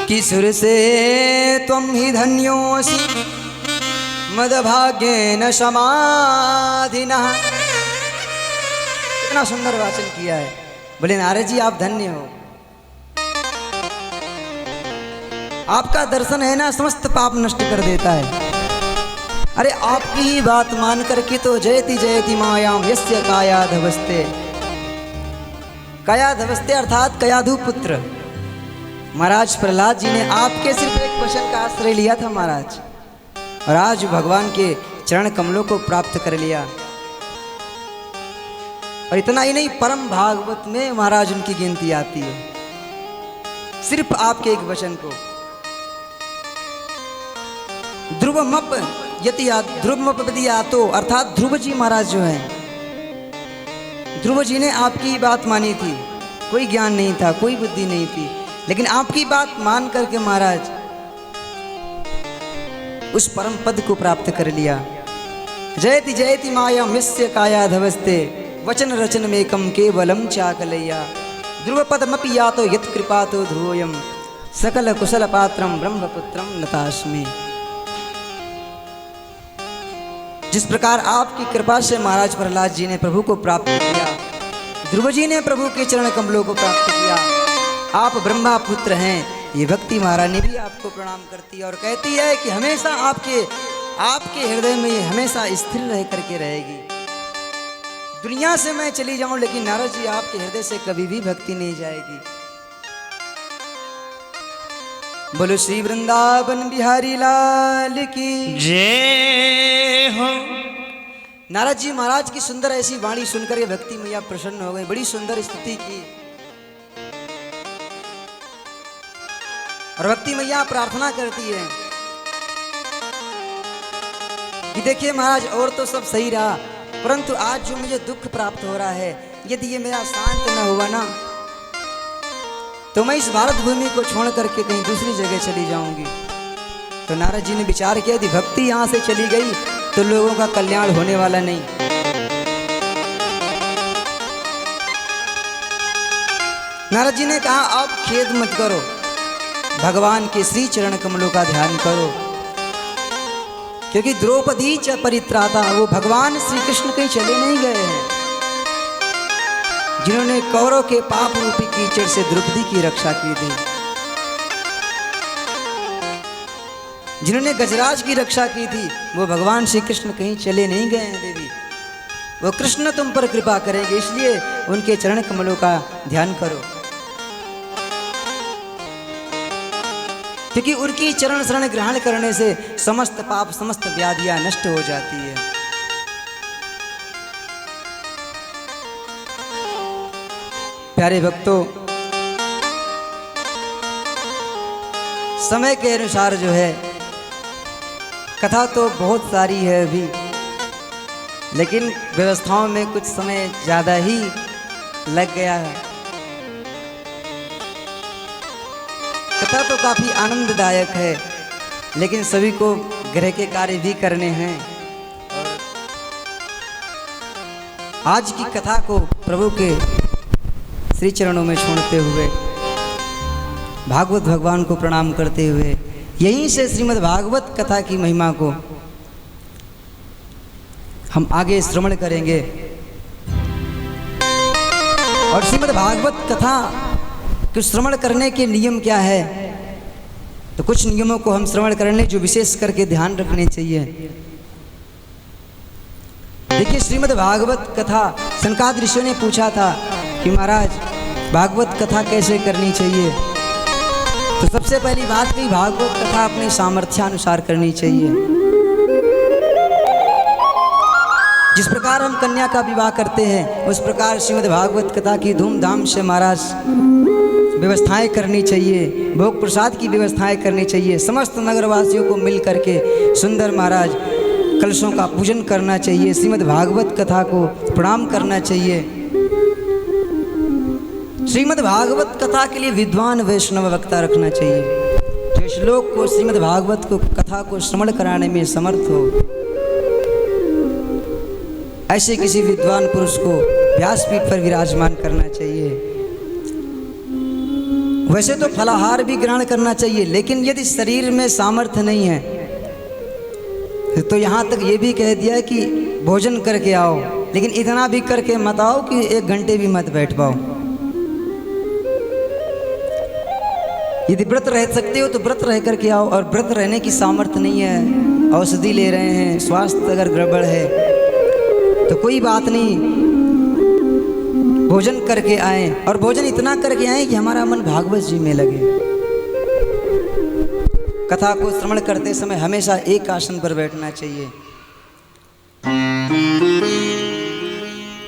कि सुर से त्वं ही धन्योऽसि मदभाग्येन समाधिनः। कितना सुंदर वाचन किया है। बोले नारद जी आप धन्य हो, आपका दर्शन है ना समस्त पाप नष्ट कर देता है। अरे आपकी ही बात मान करके तो जयति जयति मायाम यस्य कायाधवस्ते। कायाधवस्ते अर्थात कयाधु पुत्र महाराज प्रहलाद जी ने आपके सिर्फ एक वचन का आश्रय लिया था महाराज, और आज भगवान के चरण कमलों को प्राप्त कर लिया। और इतना ही नहीं, परम भागवत में महाराज उनकी गिनती आती है सिर्फ आपके एक वचन को। ध्रुवमप यति ध्रुवमपदियातो अर्थात ध्रुव जी महाराज जो हैं, ध्रुव जी ने आपकी बात मानी थी। कोई ज्ञान नहीं था, कोई बुद्धि नहीं थी, लेकिन आपकी बात मान करके महाराज उस परम पद को प्राप्त कर लिया। जयति जयति माया मिस्य कायाधवस्ते वचन रचन मेकम केवलम चाकलैया। ध्रुव पदमपि यातो यत् कृपातो ध्रुवयम सकल कुशल पात्रम ब्रह्मपुत्रम नतास्मि। जिस प्रकार आपकी कृपा से महाराज प्रहलाद जी ने प्रभु को प्राप्त किया, ध्रुव जी ने प्रभु के चरण कमलों को प्राप्त किया, आप ब्रह्मा पुत्र हैं। ये भक्ति महारानी भी आपको प्रणाम करती है और कहती है कि हमेशा आपके हृदय में ये हमेशा स्थिर रह करके रहेगी। दुनिया से मैं चली जाऊं, लेकिन नारद जी आपके हृदय से कभी भी भक्ति नहीं जाएगी। बोलो श्री वृंदावन बिहारी लाल की जय हो। नारद जी महाराज की सुंदर ऐसी वाणी सुनकर ये भक्ति मैया प्रसन्न हो गई, बड़ी सुंदर स्तुति की। और भक्ति मैया प्रार्थना करती है कि देखिए महाराज और तो सब सही रहा, परंतु आज जो मुझे दुख प्राप्त हो रहा है, यदि ये मेरा शांत न हुआ ना, तो मैं इस भारत भूमि को छोड़ करके कहीं दूसरी जगह चली जाऊंगी। तो नारद जी ने विचार किया, यदि भक्ति यहाँ से चली गई तो लोगों का कल्याण होने वाला नहीं। नारद जी ने कहा, आप खेद मत करो, भगवान के श्री चरण कमलों का ध्यान करो, क्योंकि द्रौपदी च परित्राता, वो भगवान श्री कृष्ण कहीं चले नहीं गए हैं, जिन्होंने कौरव के पाप रूपी कीचड़ से द्रौपदी की रक्षा की थी, जिन्होंने गजराज की रक्षा की थी, वो भगवान श्री कृष्ण कहीं चले नहीं गए हैं देवी। वो कृष्ण तुम पर कृपा करेंगे, इसलिए उनके चरण कमलों का ध्यान करो, क्योंकि उनकी चरण शरण ग्रहण करने से समस्त पाप समस्त व्याधियां नष्ट हो जाती है। प्यारे भक्तों, समय के अनुसार जो है कथा तो बहुत सारी है अभी, लेकिन व्यवस्थाओं में कुछ समय ज़्यादा ही लग गया है। कथा तो काफ़ी आनंददायक है, लेकिन सभी को गृह के कार्य भी करने हैं। और आज की कथा को प्रभु के श्री चरणों में छोड़ते हुए, भागवत भगवान को प्रणाम करते हुए, यहीं से श्रीमद् भागवत कथा की महिमा को हम आगे श्रवण करेंगे। और श्रीमद् भागवत कथा के श्रवण करने के नियम क्या है, तो कुछ नियमों को हम श्रवण करने जो विशेष करके ध्यान रखने चाहिए। देखिए, श्रीमद् भागवत कथा सनकादिक ऋषियों ने पूछा था कि महाराज भागवत कथा कैसे करनी चाहिए। तो सबसे पहली बात की भागवत कथा अपने सामर्थ्यानुसार करनी चाहिए। जिस प्रकार हम कन्या का विवाह करते हैं उस प्रकार श्रीमद् भागवत कथा की धूमधाम से महाराज व्यवस्थाएं करनी चाहिए, भोग प्रसाद की व्यवस्थाएं करनी चाहिए। समस्त नगरवासियों को मिल करके सुंदर महाराज कलशों का पूजन करना चाहिए, श्रीमद् भागवत कथा को प्रणाम करना चाहिए। श्रीमद् भागवत कथा के लिए विद्वान वैष्णव वक्ता रखना चाहिए जो श्लोक को श्रीमद् भागवत को कथा को श्रवण कराने में समर्थ हो। ऐसे किसी विद्वान पुरुष को व्यासपीठ पर विराजमान करना चाहिए। वैसे तो फलाहार भी ग्रहण करना चाहिए, लेकिन यदि शरीर में सामर्थ्य नहीं है तो यहाँ तक ये भी कह दिया कि भोजन करके आओ, लेकिन इतना भी करके मत आओ कि 1 घंटे भी मत बैठ पाओ। यदि व्रत रह सकते हो तो व्रत रह करके आओ, और व्रत रहने की सामर्थ्य नहीं है, औषधि ले रहे हैं, स्वास्थ्य अगर गड़बड़ है तो कोई बात नहीं, भोजन करके आए, और भोजन इतना करके आए कि हमारा मन भागवत जी में लगे। कथा को श्रवण करते समय हमेशा एक आसन पर बैठना चाहिए।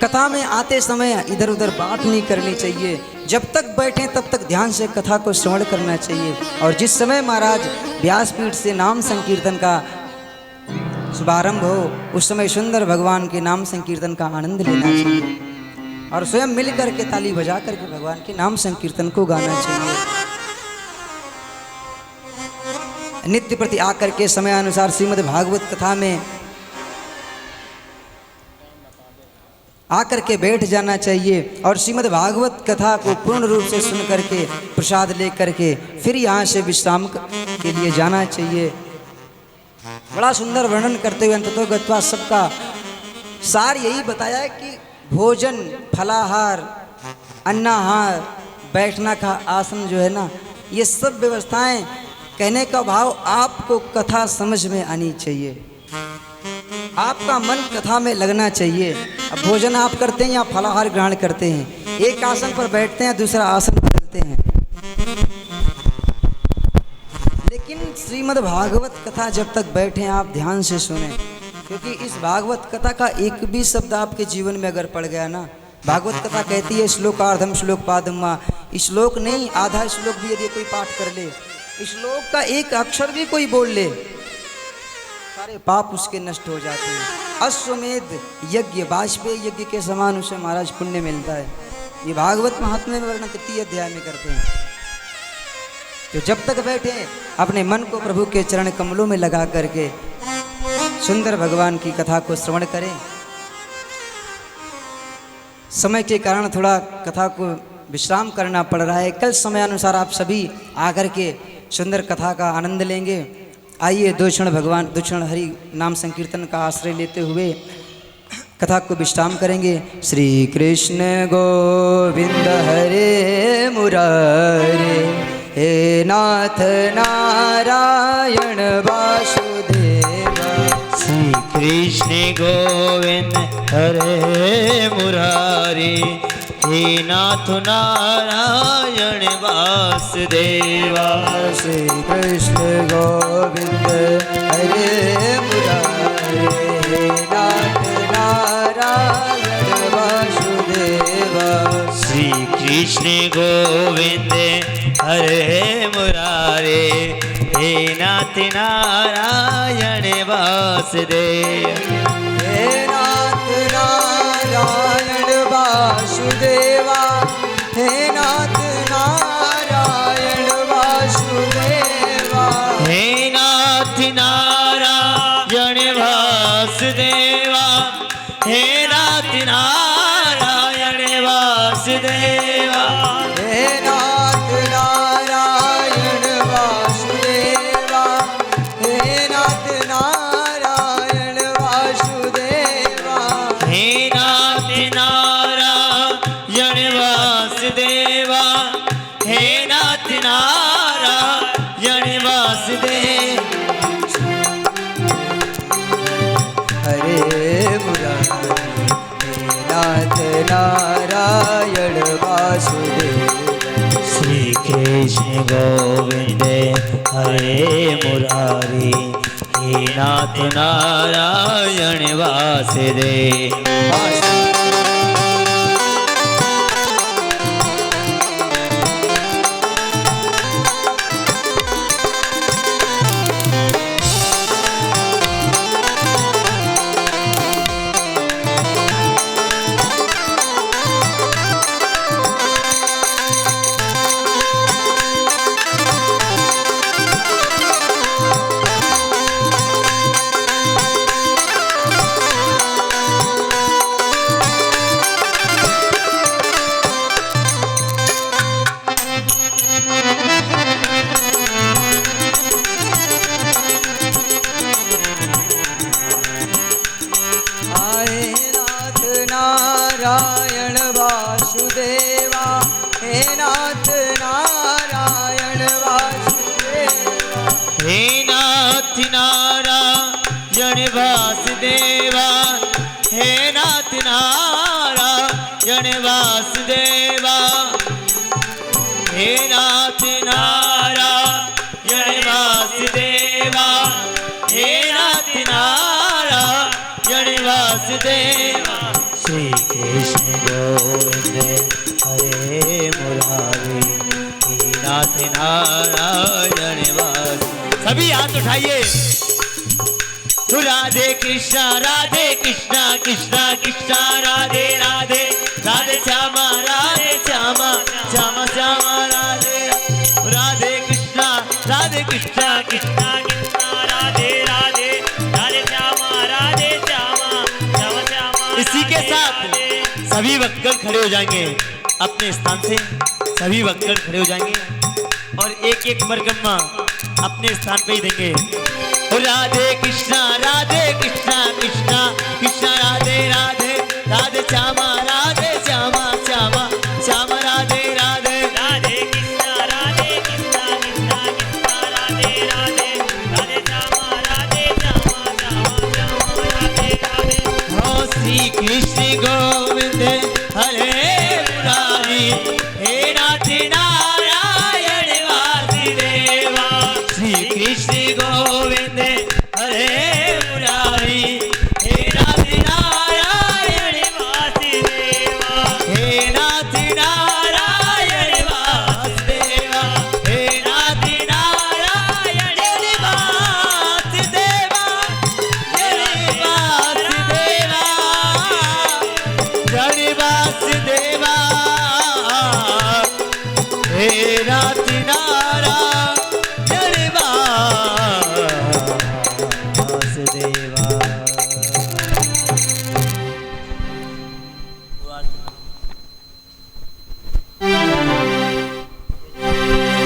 कथा में आते समय इधर उधर बात नहीं करनी चाहिए। जब तक बैठें तब तक ध्यान से कथा को श्रवण करना चाहिए। और जिस समय महाराज व्यासपीठ से नाम संकीर्तन का शुभारंभ हो उस समय सुंदर भगवान के नाम संकीर्तन का आनंद लेना चाहिए, और स्वयं मिल करके ताली बजा करके भगवान के नाम संकीर्तन को गाना चाहिए। नित्य प्रति आकर के समय अनुसार श्रीमद् भागवत कथा में आकर के बैठ जाना चाहिए, और श्रीमद् भागवत कथा को पूर्ण रूप से सुन करके प्रसाद ले करके फिर यहाँ से विश्राम के लिए जाना चाहिए। बड़ा सुंदर वर्णन करते हुए अंततो गत्वा सबका सार यही बताया है कि भोजन, फलाहार, अन्नाहार, बैठना का आसन जो है ना, ये सब व्यवस्थाएं कहने का भाव आपको कथा समझ में आनी चाहिए, आपका मन कथा में लगना चाहिए। अब भोजन आप करते हैं या फलाहार ग्रहण करते हैं, एक आसन पर बैठते हैं दूसरा आसन बदलते हैं, लेकिन श्रीमद् भागवत कथा जब तक बैठे आप ध्यान से सुने, क्योंकि इस भागवत कथा का एक भी शब्द आपके जीवन में अगर पड़ गया ना, भागवत कथा कहती है श्लोकार्धम श्लोक पादमा, श्लोक नहीं आधा श्लोक भी यदि कोई पाठ कर ले, श्लोक का एक अक्षर भी कोई बोल ले, सारे पाप उसके नष्ट हो जाते हैं। अश्वमेध यज्ञ वाजपेयी यज्ञ के समान उसे महाराज पुण्य मिलता है। ये भागवत महात्म्य में वर्णन 3 अध्याय में करते हैं। तो जब तक बैठे अपने मन को प्रभु के चरण कमलों में लगा करके सुंदर भगवान की कथा को श्रवण करें। समय के कारण थोड़ा कथा को विश्राम करना पड़ रहा है, कल समय अनुसार आप सभी आकर के सुंदर कथा का आनंद लेंगे। आइए 2 क्षण हरि नाम संकीर्तन का आश्रय लेते हुए कथा को विश्राम करेंगे। श्री कृष्ण गोविंद हरे मुरारे, हे नाथ नारायण वासुदेव। श्री कृष्ण गोविंद हरे मुरारी, हे नाथ नारायण वासुदेवा। श्री कृष्ण गोविंद हरे मुरारे, हे नाथ नारायण वासुदेवा। श्री कृष्ण गोविंद हरे मुरारे, हे नाथ नारायण वासुदेव। हे नाथ नारायण वासुदेवा, हे नाथ नारायण वासुदेवा। हे नाथ नारायण वासुदेवा, हे नाथ नारायण वासुदेवा। हे नाथ नारायण वासुदेवा, हे नाथ नारायण वासुदेवा। हे नाथ नारायण गोविंद हरे मुरारी, हे नाथ नारायण वासुदेव। नारायण वासुदेवा, हे नाथ नारायण वासुदेवा, हे नाथ नारायण वासुदेवा, हे नाथ नारायण वासुदेवा, हे नाथ नारायण वासुदेवा, हे नाथ नारायण वासुदेवा। श्री कृष्ण गोविंद हरे मुरारी, हे नाथ नारायण वासुदेव। सभी हाथ उठाइए। राधे कृष्णा कृष्णा कृष्णा राधे राधे, राधे श्यामा श्यामा श्यामा राधे राधे कृष्णा कृष्णा कृष्णा राधे राधे, राधे श्यामा श्यामा श्यामा। इसी के साथ सभी भक्तगण खड़े हो जाएंगे अपने स्थान से, सभी भक्तगण खड़े हो जाएंगे और एक एक परिक्रमा अपने स्थान पे ही देंगे। राधे कृष्णा कृष्णा कृष्णा राधे राधे, राधे श्यामा